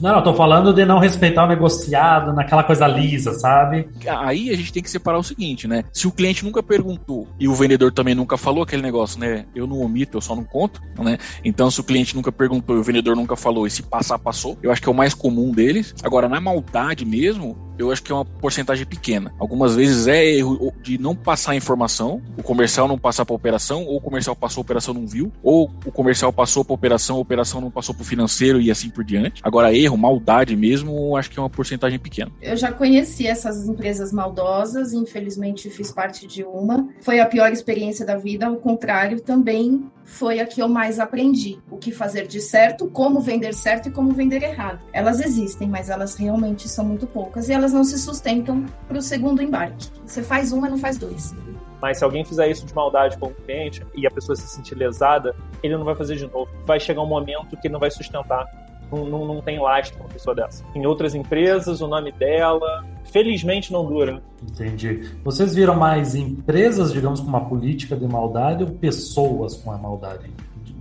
Não, tô falando de não respeitar o negociado, naquela coisa lisa, sabe? Aí a gente tem que separar o seguinte, né? Se o cliente nunca perguntou e o vendedor também nunca falou aquele negócio, né? Eu não omito, eu só não conto, né? Então, se o cliente nunca perguntou e o vendedor nunca falou e se passar, passou, eu acho que é o mais comum deles. Agora, na maldade mesmo, eu acho que é uma porcentagem pequena. Algumas vezes é erro de não passar a informação, o comercial não passar para a operação, ou o comercial passou, a operação não viu, ou o comercial passou para a operação não passou para o financeiro e assim por diante. Agora, erro, maldade mesmo, acho que é uma porcentagem pequena. Eu já conheci essas empresas maldosas, infelizmente fiz parte de uma. Foi a pior experiência da vida, ao contrário, também foi a que eu mais aprendi. O que fazer de certo, como vender certo e como vender errado. Elas existem, mas elas realmente são muito poucas e elas não se sustentam para o segundo embarque. Você faz uma, não faz dois. Mas se alguém fizer isso de maldade com o cliente e a pessoa se sentir lesada, ele não vai fazer de novo. Vai chegar um momento que ele não vai sustentar. Não tem lastro uma pessoa dessa. Em outras empresas, o nome dela, felizmente, não dura. Entendi. Vocês viram mais empresas, digamos, com uma política de maldade ou pessoas com a maldade?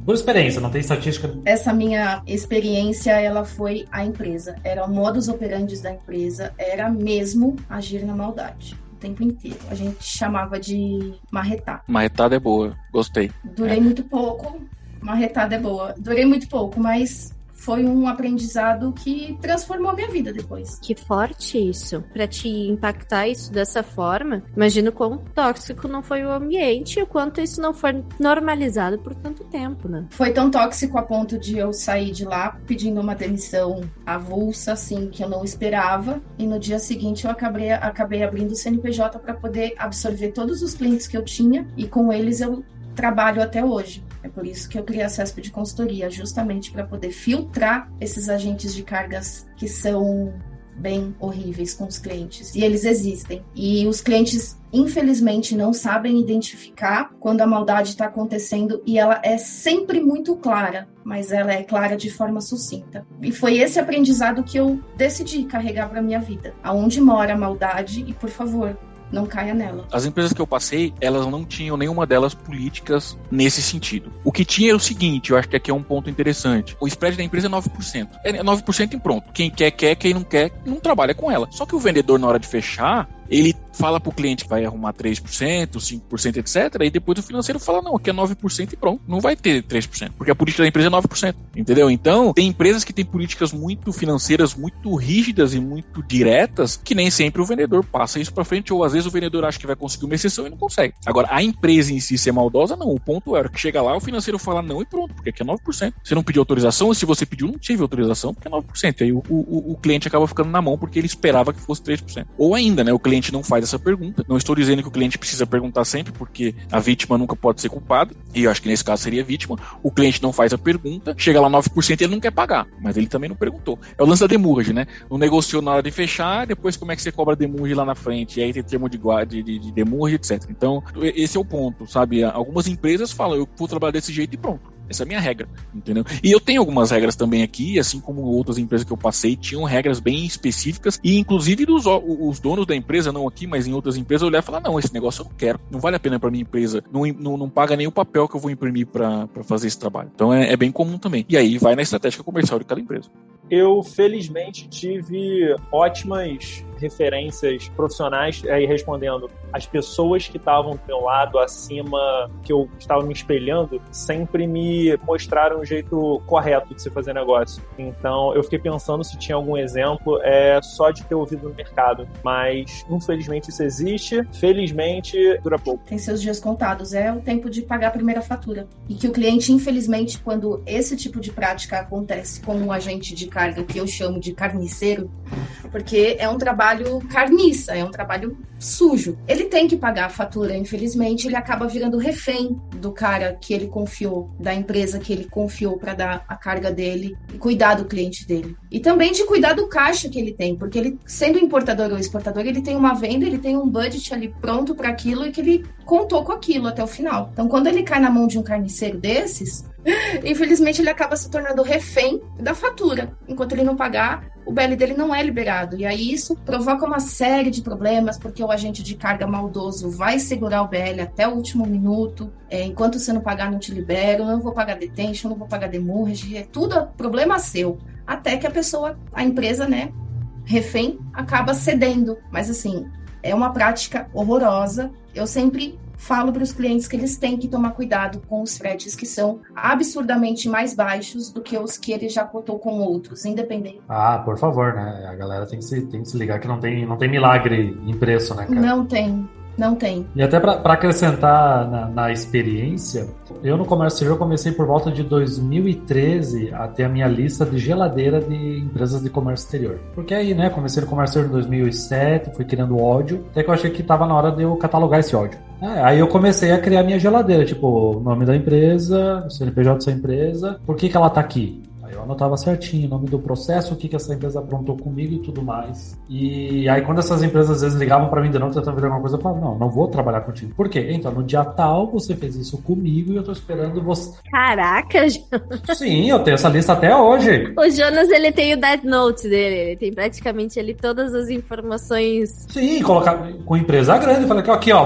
Por experiência, não tem estatística? Essa minha experiência, ela foi a empresa. Era o modus operandi da empresa, era mesmo agir na maldade. O tempo inteiro. A gente chamava de marretar. Marretada é boa, gostei. Durei muito pouco, marretada é boa. Durei muito pouco, mas foi um aprendizado que transformou a minha vida depois. Que forte isso. Pra te impactar isso dessa forma, imagino quão tóxico não foi o ambiente e o quanto isso não foi normalizado por tanto tempo, né? Foi tão tóxico a ponto de eu sair de lá pedindo uma demissão avulsa, assim, que eu não esperava. E no dia seguinte eu acabei abrindo o CNPJ para poder absorver todos os clientes que eu tinha e com eles eu trabalho até hoje. É por isso que eu criei a CESP de consultoria, justamente para poder filtrar esses agentes de cargas que são bem horríveis com os clientes. E eles existem. E os clientes, infelizmente, não sabem identificar quando a maldade está acontecendo e ela é sempre muito clara, mas ela é clara de forma sucinta. E foi esse aprendizado que eu decidi carregar para minha vida. Aonde mora a maldade e, por favor, não caia nela. As empresas que eu passei, elas não tinham nenhuma delas políticas nesse sentido. O que tinha é o seguinte, eu acho que aqui é um ponto interessante. O spread da empresa é 9%. É 9% e pronto. Quem quer, quem não quer, não trabalha com ela. Só que o vendedor, na hora de fechar, ele fala pro cliente que vai arrumar 3%, 5%, etc. E depois o financeiro fala, não, aqui é 9% e pronto. Não vai ter 3%, porque a política da empresa é 9%. Entendeu? Então, tem empresas que têm políticas muito financeiras, muito rígidas e muito diretas, que nem sempre o vendedor passa isso pra frente, ou às vezes o vendedor acha que vai conseguir uma exceção e não consegue. Agora, a empresa em si ser maldosa, não. O ponto é que chega lá, o financeiro fala não e pronto, porque aqui é 9%. Você não pediu autorização, e se você pediu, não tive autorização, porque é 9%. Aí o cliente acaba ficando na mão, porque ele esperava que fosse 3%. Ou ainda, né, o cliente não faz essa pergunta. Não estou dizendo que o cliente precisa perguntar sempre, porque a vítima nunca pode ser culpada, e eu acho que nesse caso seria vítima. O cliente não faz a pergunta, chega lá 9% e ele não quer pagar, mas ele também não perguntou. É o lance da demurrage, né? Não negociou na hora de fechar, depois como é que você cobra demurrage lá na frente, e aí tem termo de demurrage, etc. Então, esse é o ponto, sabe? Algumas empresas falam, eu vou trabalhar desse jeito e pronto. Essa é a minha regra, entendeu? E eu tenho algumas regras também aqui, assim como outras empresas que eu passei, tinham regras bem específicas, e inclusive os donos da empresa, não aqui, mas em outras empresas, eu olhar e falar, não, esse negócio eu não quero, não vale a pena para minha empresa, não paga nem o papel que eu vou imprimir para fazer esse trabalho. Então é bem comum também. E aí vai na estratégia comercial de cada empresa. Eu, felizmente, tive ótimas referências profissionais, aí respondendo, as pessoas que estavam do meu lado, acima, que eu estava me espelhando, sempre me mostraram o jeito correto de se fazer negócio. Então, eu fiquei pensando se tinha algum exemplo, só de ter ouvido no mercado. Mas, infelizmente, isso existe. Felizmente, dura pouco. Tem seus dias contados, é o tempo de pagar a primeira fatura. E que o cliente, infelizmente, quando esse tipo de prática acontece com um agente de carga, que eu chamo de carniceiro, porque é um trabalho carniça, é um trabalho sujo. Ele tem que pagar a fatura, infelizmente, ele acaba virando refém do cara que ele confiou, da empresa que ele confiou para dar a carga dele e cuidar do cliente dele. E também de cuidar do caixa que ele tem, porque ele, sendo importador ou exportador, ele tem uma venda, ele tem um budget ali pronto para aquilo e que ele contou com aquilo até o final. Então, quando ele cai na mão de um carniceiro desses, infelizmente ele acaba se tornando refém da fatura. Enquanto ele não pagar, o BL dele não é liberado. E aí isso provoca uma série de problemas, porque o agente de carga maldoso vai segurar o BL até o último minuto. Enquanto você não pagar, não te libero, não vou pagar detention, não vou pagar demurge, é tudo problema seu. Até que a empresa, né, refém, acaba cedendo. Mas assim, é uma prática horrorosa. Eu sempre falo para os clientes que eles têm que tomar cuidado com os fretes que são absurdamente mais baixos do que os que ele já cotou com outros, independente. Ah, por favor, né? A galera tem que se ligar que não tem milagre em preço, né, cara? Não tem. E até para acrescentar na experiência, eu no comércio exterior comecei por volta de 2013 a ter a minha lista de geladeira de empresas de comércio exterior. Porque aí, né, comecei no comércio exterior em 2007, fui criando ódio, até que eu achei que estava na hora de eu catalogar esse ódio. Aí eu comecei a criar minha geladeira, tipo, o nome da empresa, o CNPJ dessa empresa, por que ela tá aqui? Aí eu anotava certinho o nome do processo, o que essa empresa aprontou comigo e tudo mais. E aí quando essas empresas às vezes ligavam pra mim de novo tentando fazer alguma coisa, eu falava, não vou trabalhar contigo. Por quê? Então, no dia tal você fez isso comigo e eu tô esperando você... Caraca, Jonas. Sim, eu tenho essa lista até hoje. O Jonas, ele tem o Death Note dele, ele tem praticamente ali todas as informações. Sim, colocar com empresa grande, falei aqui, ó,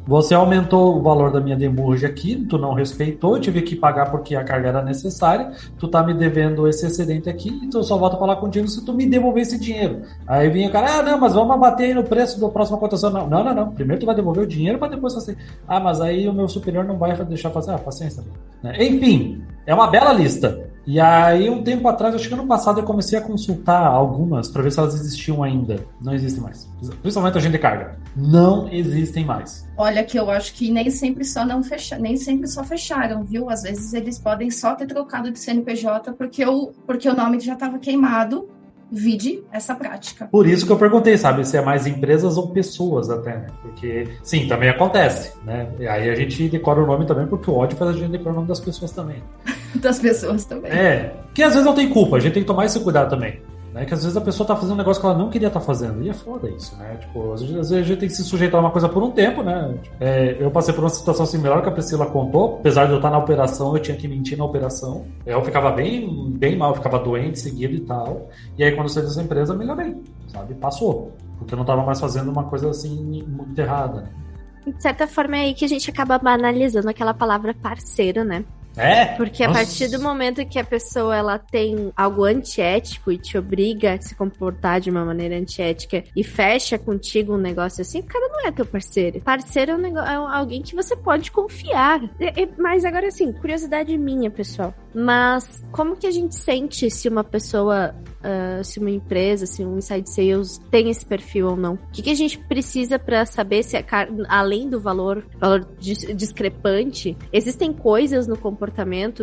você aumentou o valor da minha demurge aqui, tu não respeitou, eu tive que pagar porque a carga era necessária, tu tá me devendo esse excedente aqui, então eu só volto a falar contigo se tu me devolver esse dinheiro. Aí vinha o cara, não, mas vamos abater aí no preço da próxima cotação. Não. Primeiro tu vai devolver o dinheiro pra depois fazer. Mas aí o meu superior não vai deixar fazer. Paciência. Né? Enfim, é uma bela lista. E aí, um tempo atrás, acho que ano passado, eu comecei a consultar algumas para ver se elas existiam ainda. Não existem mais. Principalmente a agente de carga. Não existem mais. Olha que eu acho que nem sempre só fecharam, viu? Às vezes eles podem só ter trocado de CNPJ porque o nome já estava queimado. Vide essa prática. Por isso que eu perguntei, sabe, se é mais empresas ou pessoas até, né? Porque, sim, também acontece, né? E aí a gente decora o nome também, porque o ódio faz a gente decorar o nome das pessoas também. Das pessoas também. Que às vezes não tem culpa, a gente tem que tomar esse cuidado também. Né? Que às vezes a pessoa tá fazendo um negócio que ela não queria estar fazendo. E é foda isso, né? Tipo, às vezes a gente tem que se sujeitar a uma coisa por um tempo, né? Eu passei por uma situação similar que a Priscila contou. Apesar de eu estar na operação, eu tinha que mentir na operação. Eu ficava bem mal, eu ficava doente seguido e tal. E aí quando eu saí dessa empresa, melhorei, sabe? Passou. Porque eu não tava mais fazendo uma coisa assim muito errada. Né? De certa forma é aí que a gente acaba banalizando aquela palavra parceiro, né? Porque a partir do momento que a pessoa ela tem algo antiético e te obriga a se comportar de uma maneira antiética e fecha contigo um negócio assim, o cara não é teu parceiro. Parceiro é alguém que você pode confiar. Mas agora assim, curiosidade minha, pessoal. Mas como que a gente sente se uma pessoa, se uma empresa, se um inside sales tem esse perfil ou não? O que a gente precisa para saber se além do valor discrepante, existem coisas no comportamento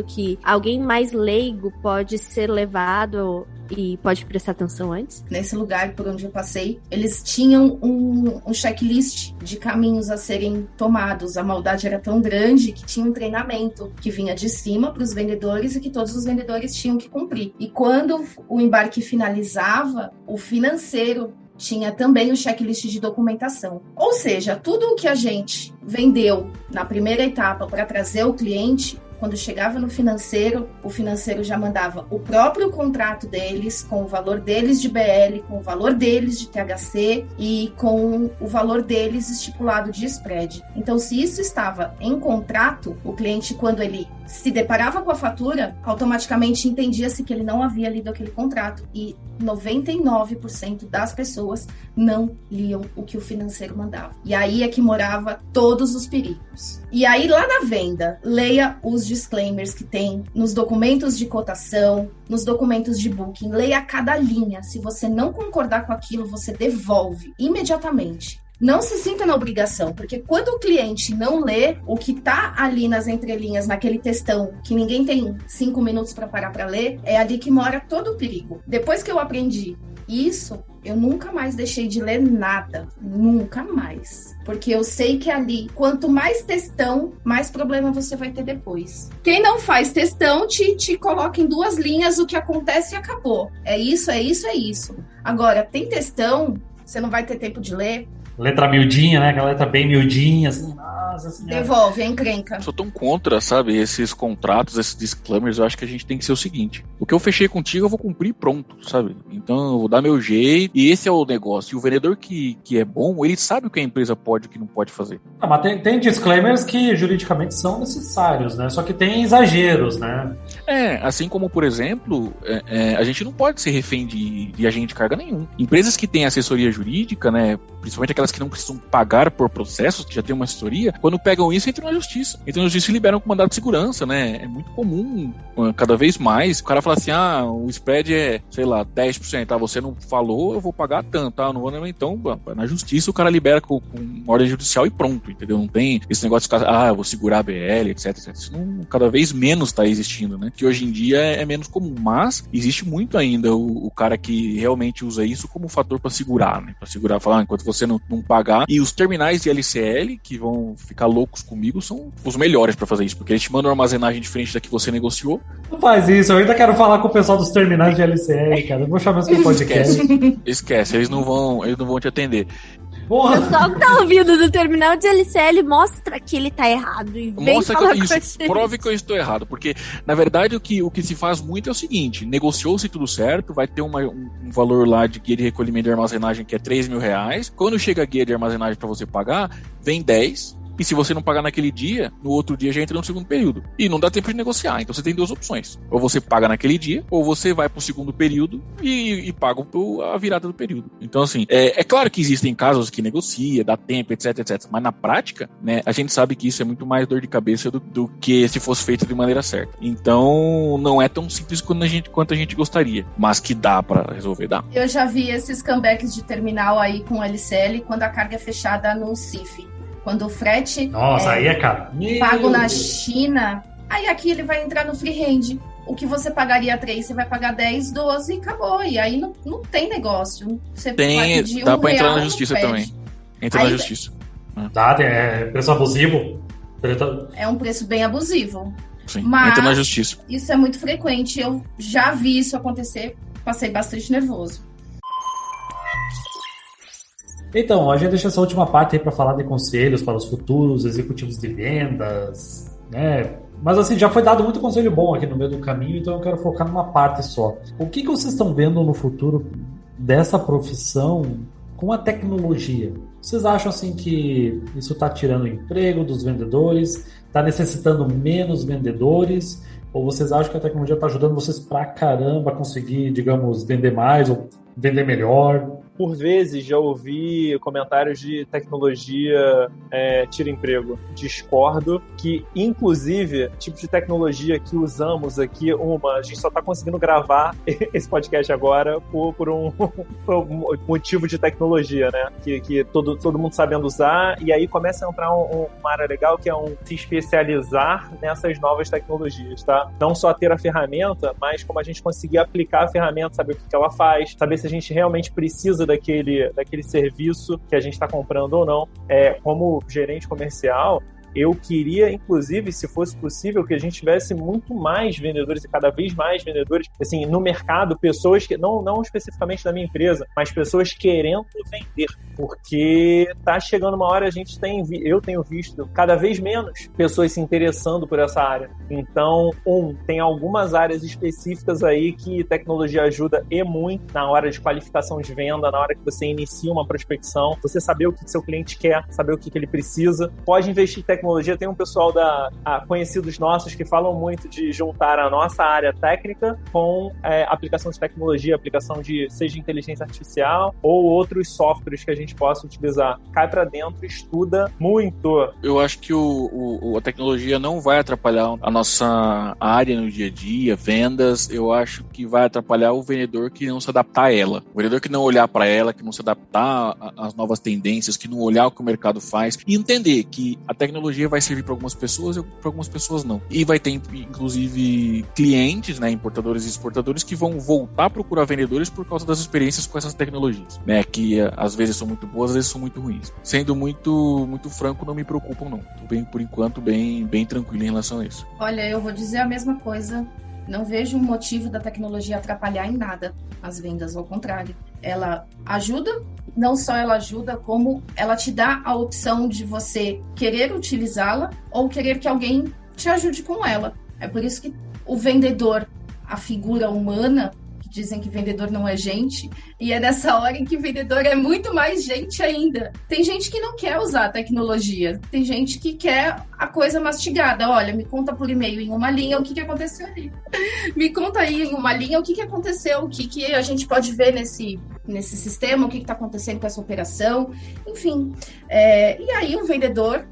que alguém mais leigo pode ser levado e pode prestar atenção antes? Nesse lugar por onde eu passei, eles tinham um checklist de caminhos a serem tomados. A maldade era tão grande que tinha um treinamento que vinha de cima para os vendedores e que todos os vendedores tinham que cumprir. E quando o embarque finalizava, o financeiro tinha também o checklist de documentação. Ou seja, tudo o que a gente vendeu na primeira etapa para trazer o cliente quando chegava no financeiro, o financeiro já mandava o próprio contrato deles, com o valor deles de BL, com o valor deles de THC e com o valor deles estipulado de spread. Então, se isso estava em contrato, o cliente, quando ele se deparava com a fatura, automaticamente entendia-se que ele não havia lido aquele contrato. E 99% das pessoas não liam o que o financeiro mandava. E aí é que morava todos os perigos. E aí, lá na venda, leia os disclaimers que tem nos documentos de cotação, nos documentos de booking, leia cada linha. Se você não concordar com aquilo, você devolve imediatamente. Não se sinta na obrigação, porque quando o cliente não lê o que tá ali nas entrelinhas, naquele textão, que ninguém tem 5 minutos para parar para ler, é ali que mora todo o perigo. Depois que eu aprendi isso, eu nunca mais deixei de ler nada. Nunca mais. Porque eu sei que ali, quanto mais textão, mais problema você vai ter depois. Quem não faz textão, te coloca em 2 linhas o que acontece e acabou. É isso, é isso, é isso. Agora, tem textão, você não vai ter tempo de ler. Letra miudinha, né? Aquela letra bem miudinha, assim. Nossa senhora. Devolve, é encrenca. Sou tão contra, sabe, esses contratos, esses disclaimers. Eu acho que a gente tem que ser o seguinte: o que eu fechei contigo, eu vou cumprir pronto, sabe? Então, eu vou dar meu jeito. E esse é o negócio. E o vendedor que é bom, ele sabe o que a empresa pode e o que não pode fazer. Ah, mas tem disclaimers que juridicamente são necessários, né? Só que tem exageros, né? Assim como, por exemplo, a gente não pode ser refém de agente de carga nenhum. Empresas que têm assessoria jurídica, né, principalmente aquelas que não precisam pagar por processos, que já tem uma assessoria, quando pegam isso, entram na justiça. Entram na justiça e liberam com mandado de segurança, né? É muito comum, cada vez mais, o cara fala assim, o spread é, sei lá, 10%, você não falou, eu vou pagar tanto, não vou, então, na justiça o cara libera com ordem judicial e pronto, entendeu? Não tem esse negócio de ficar, eu vou segurar a BL, etc. Isso cada vez menos está existindo, né? Que hoje em dia é menos comum, mas existe muito ainda o cara que realmente usa isso como fator para segurar, né? Para segurar, falar, enquanto você não pagar. E os terminais de LCL, que vão ficar loucos comigo, são os melhores para fazer isso, porque eles te mandam uma armazenagem diferente da que você negociou. Não faz isso, eu ainda quero falar com o pessoal dos terminais de LCL, cara. Eu vou chamar isso no podcast. Esquece, eles não vão te atender. Porra. O pessoal que tá ouvindo do terminal de LCL mostra que ele tá errado e vem mostra falar que com isso, prove que eu estou errado, porque na verdade o que se faz muito é o seguinte: negociou-se tudo certo, vai ter um valor lá de guia de recolhimento de armazenagem que é R$3.000, quando chega a guia de armazenagem para você pagar, vem 10. E se você não pagar naquele dia, no outro dia já entra no segundo período. E não dá tempo de negociar. Então você tem 2 opções. Ou você paga naquele dia, ou você vai pro segundo período e paga a virada do período. Então, assim, é claro que existem casos que negocia, dá tempo, etc. Mas na prática, né, a gente sabe que isso é muito mais dor de cabeça do que se fosse feito de maneira certa. Então, não é tão simples quanto a gente gostaria. Mas que dá pra resolver, dá. Eu já vi esses comebacks de terminal aí com LCL quando a carga é fechada no CIF. Quando o frete nossa, aí é caro. pago na China, aí aqui ele vai entrar no free hand. O que você pagaria 3, você vai pagar 10, 12 e acabou. E aí não tem negócio. Você vai pedir dá pra R$1, entrar na justiça também. Entra na justiça. Dá, é preço abusivo. É um preço bem abusivo. Sim, mas entra na justiça. Isso é muito frequente. Eu já vi isso acontecer. Passei bastante nervoso. Então, a gente deixa essa última parte aí para falar de conselhos para os futuros executivos de vendas, né? Mas assim, já foi dado muito conselho bom aqui no meio do caminho, então eu quero focar numa parte só. O que vocês estão vendo no futuro dessa profissão com a tecnologia? Vocês acham assim que isso está tirando o emprego dos vendedores? Está necessitando menos vendedores? Ou vocês acham que a tecnologia está ajudando vocês pra caramba a conseguir, digamos, vender mais ou vender melhor? Por vezes já ouvi comentários de tecnologia tira emprego. Discordo que, inclusive, tipo de tecnologia que usamos aqui, a gente só está conseguindo gravar esse podcast agora por um motivo de tecnologia, né? Que todo mundo sabendo usar, e aí começa a entrar uma área legal que é se especializar nessas novas tecnologias, tá? Não só ter a ferramenta, mas como a gente conseguir aplicar a ferramenta, saber o que ela faz, saber se a gente realmente precisa daquele serviço que a gente está comprando ou não. Como gerente comercial, Eu queria, inclusive, se fosse possível, que a gente tivesse muito mais vendedores e cada vez mais vendedores, assim, no mercado, pessoas que, não especificamente da minha empresa, mas pessoas querendo vender, porque tá chegando uma hora, eu tenho visto cada vez menos pessoas se interessando por essa área. Então, tem algumas áreas específicas aí que tecnologia ajuda e muito na hora de qualificação de venda, na hora que você inicia uma prospecção, você saber o que seu cliente quer, saber o que ele precisa. Pode investir em tecnologia. Tem um pessoal conhecidos nossos que falam muito de juntar a nossa área técnica com aplicação de tecnologia, aplicação de seja inteligência artificial ou outros softwares que a gente possa utilizar. Cai pra dentro, estuda muito. Eu acho que a tecnologia não vai atrapalhar a nossa área no dia a dia, vendas. Eu acho que vai atrapalhar o vendedor que não se adaptar a ela. O vendedor que não olhar para ela, que não se adaptar às novas tendências, que não olhar o que o mercado faz e entender que a tecnologia vai servir para algumas pessoas e para algumas pessoas não. E vai ter, inclusive, clientes, né, importadores e exportadores que vão voltar a procurar vendedores por causa das experiências com essas tecnologias, né, que às vezes são muito boas, às vezes são muito ruins. Sendo muito, muito franco, não me preocupam não. Tô bem, por enquanto, bem tranquilo em relação a isso. Olha, eu vou dizer a mesma coisa. Não vejo um motivo da tecnologia atrapalhar em nada as vendas, ao contrário. Ela ajuda, não só ela ajuda, como ela te dá a opção de você querer utilizá-la ou querer que alguém te ajude com ela. É por isso que o vendedor, a figura humana, que dizem que vendedor não é gente, e é nessa hora em que o vendedor é muito mais gente ainda. Tem gente que não quer usar a tecnologia, tem gente que quer a coisa mastigada. Olha, me conta por e-mail em uma linha o que aconteceu ali. Me conta aí em uma linha o que aconteceu, o que a gente pode ver nesse sistema, o que está acontecendo com essa operação, enfim. E aí o vendedor,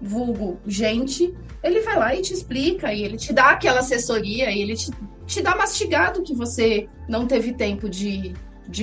vulgo gente, ele vai lá e te explica, e ele te dá aquela assessoria, e ele te dá mastigado que você não teve tempo de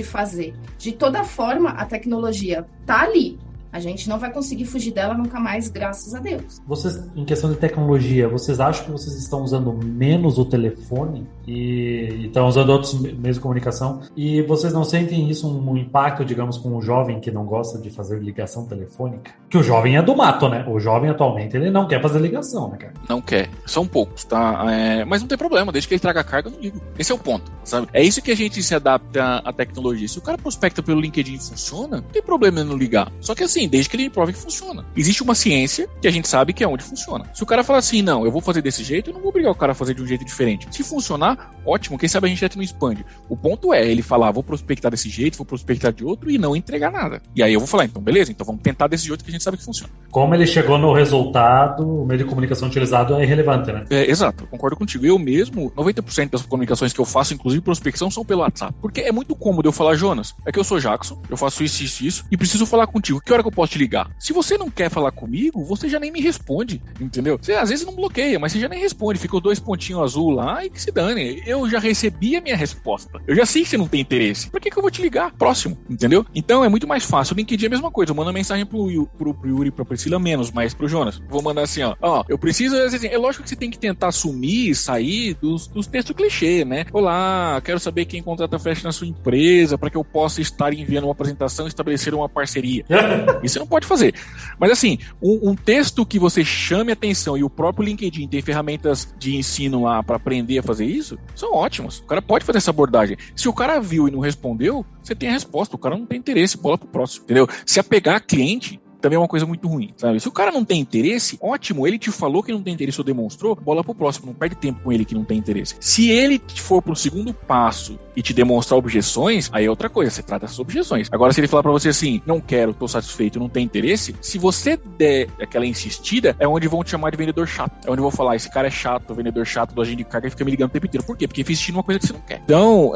fazer. De toda forma, a tecnologia tá ali. A gente não vai conseguir fugir dela nunca mais, graças a Deus. Vocês, em questão de tecnologia, vocês acham que vocês estão usando menos o telefone e estão usando outros meios de comunicação? E vocês não sentem isso um impacto, digamos, com o jovem que não gosta de fazer ligação telefônica? Que o jovem é do mato, né? O jovem atualmente, ele não quer fazer ligação, né, cara? Não quer. São poucos, tá? Mas não tem problema, desde que ele traga carga, eu não ligo. Esse é o ponto, sabe? É isso que a gente se adapta à tecnologia. Se o cara prospecta pelo LinkedIn e funciona, não tem problema em não ligar. Só que assim, desde que ele prove que funciona. Existe uma ciência que a gente sabe que é onde funciona. Se o cara falar assim, não, eu vou fazer desse jeito, eu não vou obrigar o cara a fazer de um jeito diferente. Se funcionar, ótimo, quem sabe a gente até não expande. O ponto é ele falar, vou prospectar desse jeito, vou prospectar de outro e não entregar nada. E aí eu vou falar, então beleza, então vamos tentar desse jeito que a gente sabe que funciona. Como ele chegou no resultado, o meio de comunicação utilizado é irrelevante, né? Exato, concordo contigo. Eu mesmo, 90% das comunicações que eu faço, inclusive prospecção, são pelo WhatsApp. Porque é muito cômodo eu falar, Jonas, é que eu sou Jackson, eu faço isso e preciso falar contigo. Que hora que eu posso te ligar? Se você não quer falar comigo, você já nem me responde, entendeu? Você às vezes não bloqueia, mas você já nem responde. Fica os 2 pontinhos azul lá e que se dane. Eu já recebi a minha resposta. Eu já sei que você não tem interesse. Por que eu vou te ligar? Próximo, entendeu? Então é muito mais fácil. O LinkedIn é a mesma coisa. Eu mando uma mensagem pro Yuri e pra Priscila menos, mas pro Jonas. Vou mandar assim, ó, eu preciso, assim, é lógico que você tem que tentar sumir, sair dos textos clichê, né? Olá, quero saber quem contrata Flash na sua empresa para que eu possa estar enviando uma apresentação e estabelecer uma parceria. Isso você não pode fazer. Mas assim, um texto que você chame atenção e o próprio LinkedIn tem ferramentas de ensino lá para aprender a fazer isso, são ótimas. O cara pode fazer essa abordagem. Se o cara viu e não respondeu, você tem a resposta. O cara não tem interesse, bola pro próximo, entendeu? Se apegar a cliente também é uma coisa muito ruim, sabe? Se o cara não tem interesse, ótimo, ele te falou que não tem interesse ou demonstrou, bola pro próximo, não perde tempo com ele que não tem interesse. Se ele for pro segundo passo e te demonstrar objeções, aí é outra coisa, você trata essas objeções. Agora, se ele falar pra você assim, não quero, tô satisfeito, não tem interesse, se você der aquela insistida, é onde vão te chamar de vendedor chato. É onde vão falar, esse cara é chato, vendedor chato do agente de carga, e fica me ligando o tempo inteiro. Por quê? Porque fica insistindo numa coisa que você não quer. Então,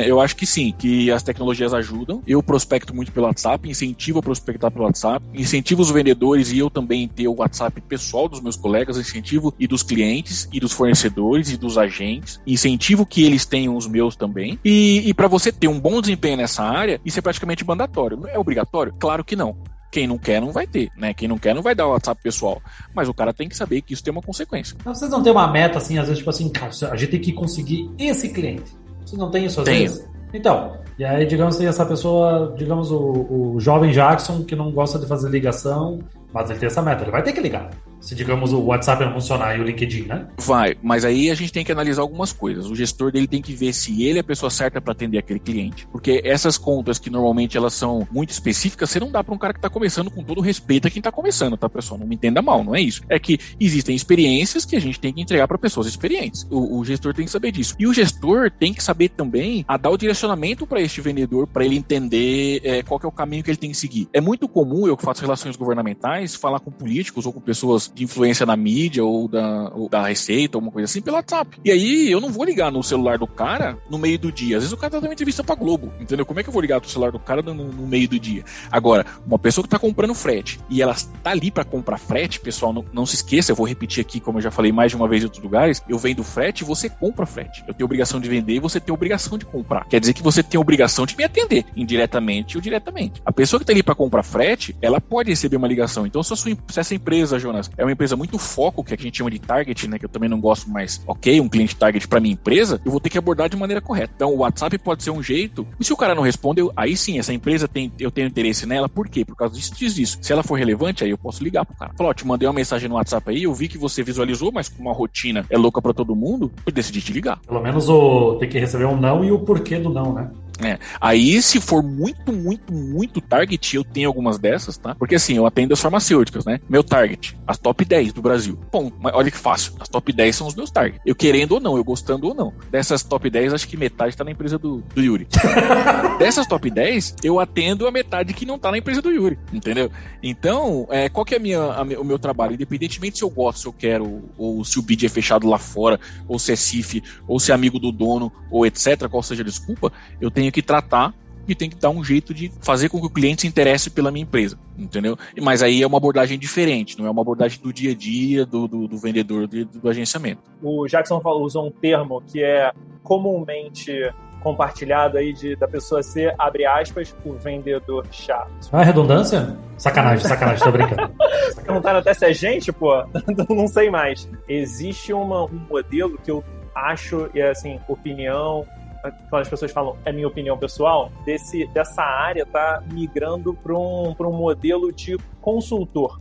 eu acho que sim, que as tecnologias ajudam. Eu prospecto muito pelo WhatsApp, incentivo a prospectar pelo WhatsApp, incentivo os vendedores e eu também ter o WhatsApp pessoal dos meus colegas, incentivo e dos clientes, e dos fornecedores, e dos agentes, incentivo que eles tenham os meus também. E para você ter um bom desempenho nessa área, isso é praticamente mandatório. Não é obrigatório? Claro que não. Quem não quer não vai ter, né? Quem não quer não vai dar o WhatsApp pessoal. Mas o cara tem que saber que isso tem uma consequência. Mas vocês não têm uma meta assim, às vezes, tipo assim, a gente tem que conseguir esse cliente. Vocês não têm isso às vezes? Então, e aí, digamos que essa pessoa, digamos, o jovem Jackson, que não gosta de fazer ligação, mas ele tem essa meta, ele vai ter que ligar. Se, digamos, o WhatsApp não funcionar e o LinkedIn, né? Vai, mas aí a gente tem que analisar algumas coisas. O gestor dele tem que ver se ele é a pessoa certa para atender aquele cliente. Porque essas contas que normalmente elas são muito específicas, você não dá para um cara que está começando, com todo o respeito a quem está começando, tá, pessoal? Não me entenda mal, não é isso. É que existem experiências que a gente tem que entregar para pessoas experientes. O gestor tem que saber disso. E o gestor tem que saber também a dar o direcionamento para este vendedor, para ele entender qual que é o caminho que ele tem que seguir. É muito comum, eu que faço relações governamentais, falar com políticos ou com pessoas de influência na mídia ou da Receita, alguma coisa assim, pelo WhatsApp. E aí eu não vou ligar no celular do cara no meio do dia. Às vezes o cara tá dando uma entrevista pra Globo, entendeu? Como é que eu vou ligar pro celular do cara no meio do dia? Agora, uma pessoa que tá comprando frete e ela tá ali pra comprar frete, pessoal, não se esqueça, eu vou repetir aqui, como eu já falei mais de uma vez em outros lugares, eu vendo frete e você compra frete. Eu tenho obrigação de vender e você tem obrigação de comprar. Quer dizer que você tem obrigação de me atender, indiretamente ou diretamente. A pessoa que tá ali pra comprar frete, ela pode receber uma ligação. Então, se essa empresa, Jonas, é uma empresa muito foco, que a gente chama de target, né, que eu também não gosto mais, ok, um cliente target pra minha empresa, eu vou ter que abordar de maneira correta. Então, o WhatsApp pode ser um jeito, e se o cara não responde, aí sim, essa empresa eu tenho interesse nela, por quê? Por causa disso. Se ela for relevante, aí eu posso ligar pro cara. Falar, ó, te mandei uma mensagem no WhatsApp aí, eu vi que você visualizou, mas com uma rotina é louca pra todo mundo, eu decidi te ligar. Pelo menos tem que receber um não e o porquê do não, né? Aí se for muito target, eu tenho algumas dessas, tá? Porque assim, eu atendo as farmacêuticas, né? Meu target, as top 10 do Brasil. Bom, mas olha que fácil, as top 10 são os meus targets. Eu querendo ou não, eu gostando ou não. Dessas top 10, acho que metade tá na empresa do Yuri. Dessas top 10, eu atendo a metade que não tá na empresa do Yuri, entendeu? Então, qual que é o meu trabalho? Independentemente se eu gosto, se eu quero, ou se o bid é fechado lá fora, ou se é CIF, ou se é amigo do dono, ou etc, qual seja a desculpa, eu tenho que tratar e tem que dar um jeito de fazer com que o cliente se interesse pela minha empresa, entendeu? Mas aí é uma abordagem diferente, não é uma abordagem do dia a dia do vendedor, do agenciamento. O Jackson usou um termo que é comumente compartilhado aí da pessoa ser, abre aspas, o vendedor chato. Ah, redundância? Sacanagem, tô brincando. Perguntaram até se é gente, pô, não sei mais. Existe um modelo que eu acho, e assim, opinião, quando as pessoas falam, é minha opinião pessoal, dessa área tá migrando para um modelo de consultor.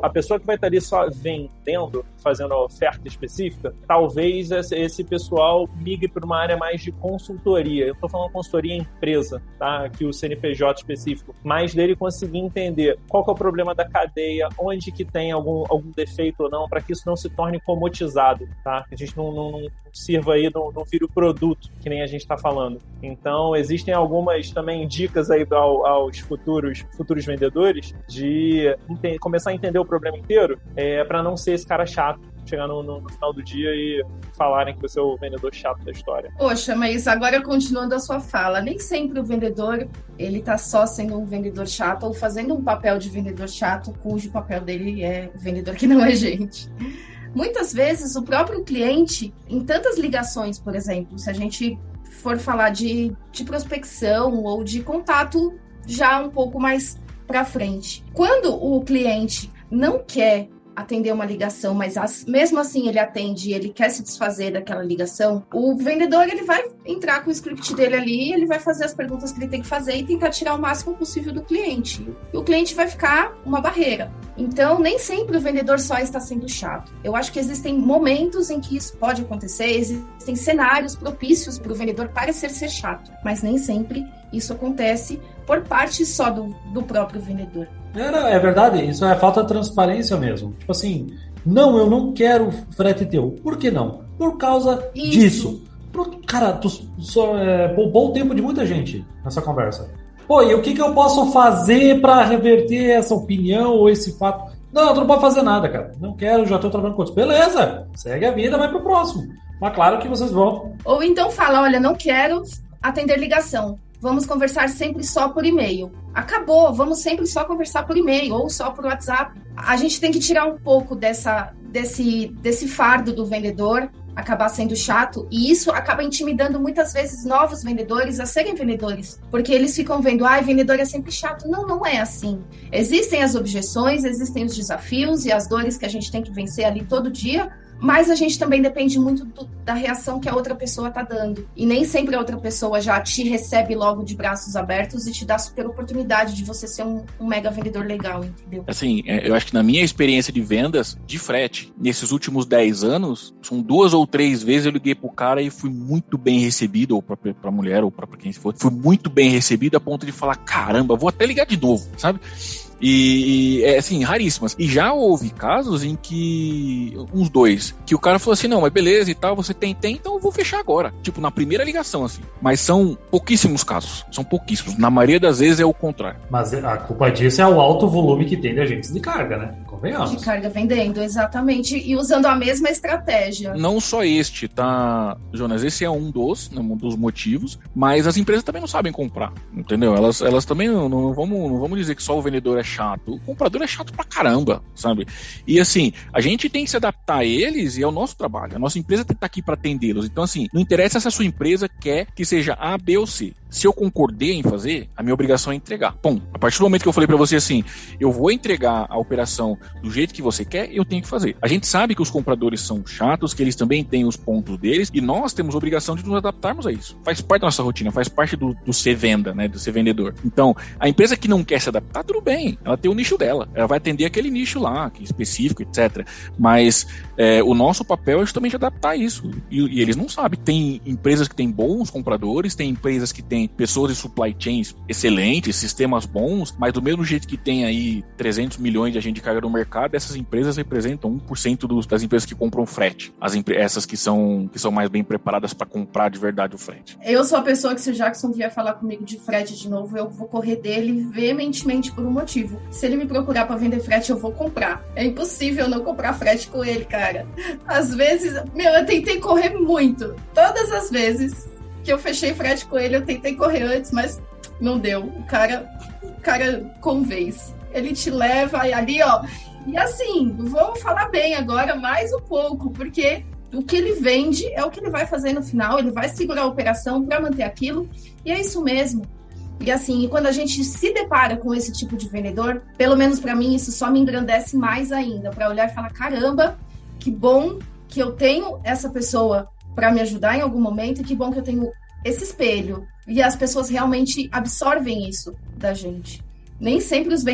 A pessoa que vai estar ali só vendendo, fazendo a oferta específica, talvez esse pessoal migre para uma área mais de consultoria. Eu estou falando consultoria empresa, tá? Aqui o CNPJ específico. Mas dele conseguir entender qual que é o problema da cadeia, onde que tem algum defeito ou não, para que isso não se torne comoditizado, tá? Que a gente não sirva aí, não vire o produto, que nem a gente está falando. Então, existem algumas também dicas aí aos futuros vendedores de começar a entender o problema inteiro, para não ser esse cara chato, chegar no final do dia e falarem que você é o vendedor chato da história. Poxa, mas agora continuando a sua fala, nem sempre o vendedor, ele tá só sendo um vendedor chato ou fazendo um papel de vendedor chato, cujo papel dele é vendedor que não é gente. Muitas vezes o próprio cliente, em tantas ligações, por exemplo, se a gente for falar de prospecção ou de contato já um pouco mais para frente. Quando o cliente não quer atender uma ligação, mas mesmo assim ele atende e ele quer se desfazer daquela ligação, o vendedor ele vai entrar com o script dele ali, ele vai fazer as perguntas que ele tem que fazer e tentar tirar o máximo possível do cliente. E o cliente vai ficar uma barreira. Então, nem sempre o vendedor só está sendo chato. Eu acho que existem momentos em que isso pode acontecer, existem cenários propícios para o vendedor parecer ser chato, mas nem sempre isso acontece por parte só do próprio vendedor. É verdade, isso é falta de transparência mesmo. Tipo assim, não, eu não quero frete teu. Por que não? Por causa disso. Cara, tu poupou o tempo de muita gente nessa conversa. Pô, e o que eu posso fazer para reverter essa opinião ou esse fato? Não, tu não pode fazer nada, cara. Não quero, já tô trabalhando com outros. Beleza, segue a vida, vai pro próximo. Mas claro que vocês vão. Ou então fala, olha, não quero atender ligação. Vamos conversar sempre só por e-mail. Acabou, vamos sempre só conversar por e-mail ou só por WhatsApp. A gente tem que tirar um pouco desse fardo do vendedor, acabar sendo chato, e isso acaba intimidando muitas vezes novos vendedores a serem vendedores, porque eles ficam vendo, vendedor é sempre chato. Não, não é assim. Existem as objeções, existem os desafios e as dores que a gente tem que vencer ali todo dia, mas a gente também depende muito da reação que a outra pessoa tá dando. E nem sempre a outra pessoa já te recebe logo de braços abertos e te dá super oportunidade de você ser um mega vendedor legal, entendeu? Assim, eu acho que na minha experiência de vendas de frete, nesses últimos 10 anos, são 2 ou 3 vezes eu liguei pro cara e fui muito bem recebido, ou pra mulher, ou pra quem for, fui muito bem recebido a ponto de falar, caramba, vou até ligar de novo, sabe? E assim, raríssimas. E já houve casos em que, uns 2, que o cara falou assim, não, mas beleza e tal, você tem, então eu vou fechar agora. Tipo, na primeira ligação, assim. Mas são pouquíssimos casos. São pouquíssimos. Na maioria das vezes é o contrário. Mas a culpa disso é o alto volume que tem de agentes de carga, né? Convenhamos. De carga vendendo, exatamente. E usando a mesma estratégia. Não só este, tá, Jonas? Esse é um dos motivos, mas as empresas também não sabem comprar, entendeu? Elas também não vamos dizer que só o vendedor é chato. O comprador é chato pra caramba, sabe? E assim, a gente tem que se adaptar a eles e é o nosso trabalho. A nossa empresa tem que estar aqui pra atendê-los. Então assim, não interessa se a sua empresa quer que seja A, B ou C. Se eu concordei em fazer, a minha obrigação é entregar. Bom, a partir do momento que eu falei pra você assim, eu vou entregar a operação do jeito que você quer, eu tenho que fazer. A gente sabe que os compradores são chatos, que eles também têm os pontos deles, e nós temos a obrigação de nos adaptarmos a isso. Faz parte da nossa rotina, faz parte do ser venda, né, do ser vendedor. Então, a empresa que não quer se adaptar, tudo bem, ela tem o nicho dela, ela vai atender aquele nicho lá, que é específico, etc. Mas o nosso papel é justamente adaptar a isso, e eles não sabem. Tem empresas que têm bons compradores, tem empresas que têm pessoas de supply chains excelentes, sistemas bons, mas do mesmo jeito que tem aí 300 milhões de agentes de carga no mercado, essas empresas representam 1% das empresas que compram frete. Essas que são mais bem preparadas para comprar de verdade o frete. Eu sou a pessoa que, se o Jackson vier falar comigo de frete de novo, eu vou correr dele veementemente por um motivo. Se ele me procurar para vender frete, eu vou comprar. É impossível não comprar frete com ele, cara. Às vezes, eu tentei correr muito. Todas as vezes que eu fechei frete com ele, eu tentei correr antes, mas não deu. O cara convence. Ele te leva ali, ó. E assim, vou falar bem agora mais um pouco, porque o que ele vende é o que ele vai fazer no final, ele vai segurar a operação para manter aquilo, e é isso mesmo. E assim, quando a gente se depara com esse tipo de vendedor, pelo menos para mim, isso só me engrandece mais ainda, para olhar e falar, caramba, que bom que eu tenho essa pessoa para me ajudar em algum momento, e que bom que eu tenho esse espelho. E as pessoas realmente absorvem isso da gente. Nem sempre os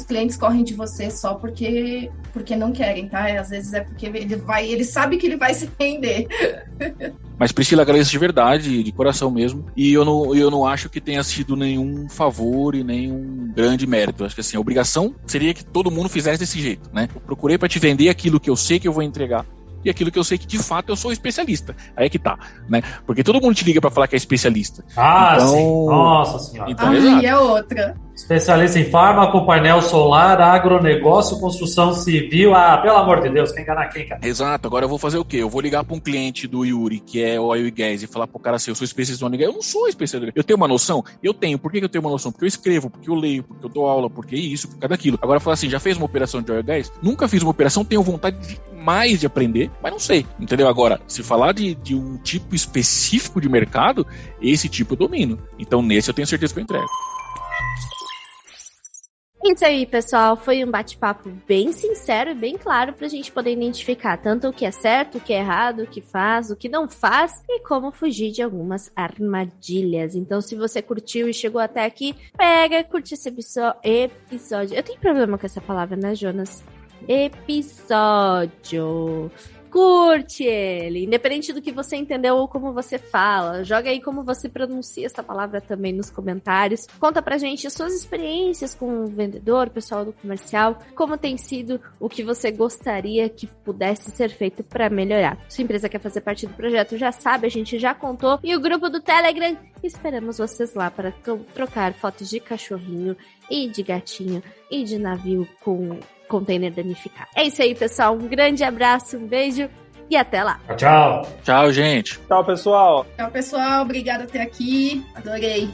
clientes correm de você só porque não querem, tá? Às vezes é porque ele sabe que ele vai se render. Mas, Priscila, agradeço de verdade, de coração mesmo. E eu não acho que tenha sido nenhum favor e nenhum grande mérito. Eu acho que assim, a obrigação seria que todo mundo fizesse desse jeito, né? Eu procurei para te vender aquilo que eu sei que eu vou entregar e aquilo que eu sei que de fato eu sou especialista. Aí é que tá, né? Porque todo mundo te liga pra falar que é especialista. Ah, então, sim. Nossa senhora. Então, aí é outra. Especialista em fármaco, painel solar, agronegócio, construção civil. Ah, pelo amor de Deus, quem enganar quem, cara? Exato. Agora eu vou fazer o quê? Eu vou ligar pra um cliente do Yuri, que é o Oil e Gas, e falar pro cara assim, eu sou especialista em óleo e gás. Eu não sou especialista. Eu tenho uma noção? Eu tenho. Por que eu tenho uma noção? Porque eu escrevo, porque eu leio, porque eu dou aula, porque isso, por causa daquilo. Agora falar assim, já fez uma operação de óleo e gás? Nunca fiz uma operação, tenho vontade mais de aprender, mas não sei. Entendeu? Agora, se falar de um tipo específico de mercado, esse tipo eu domino. Então, nesse eu tenho certeza que eu entrego. Isso aí, pessoal. Foi um bate-papo bem sincero e bem claro pra gente poder identificar tanto o que é certo, o que é errado, o que faz, o que não faz e como fugir de algumas armadilhas. Então, se você curtiu e chegou até aqui, curte esse episódio. Eu tenho problema com essa palavra, né, Jonas? Episódio. Curte ele, independente do que você entendeu ou como você fala. Joga aí como você pronuncia essa palavra também nos comentários. Conta pra gente as suas experiências com o vendedor, pessoal do comercial, como tem sido, o que você gostaria que pudesse ser feito pra melhorar. Se a empresa quer fazer parte do projeto, já sabe, a gente já contou. E o grupo do Telegram, esperamos vocês lá para trocar fotos de cachorrinho e de gatinho e de navio com container danificado. É isso aí, pessoal. Um grande abraço, um beijo e até lá. Tchau. Tchau, gente. Tchau, pessoal. Tchau, pessoal. Obrigada por ter aqui. Adorei.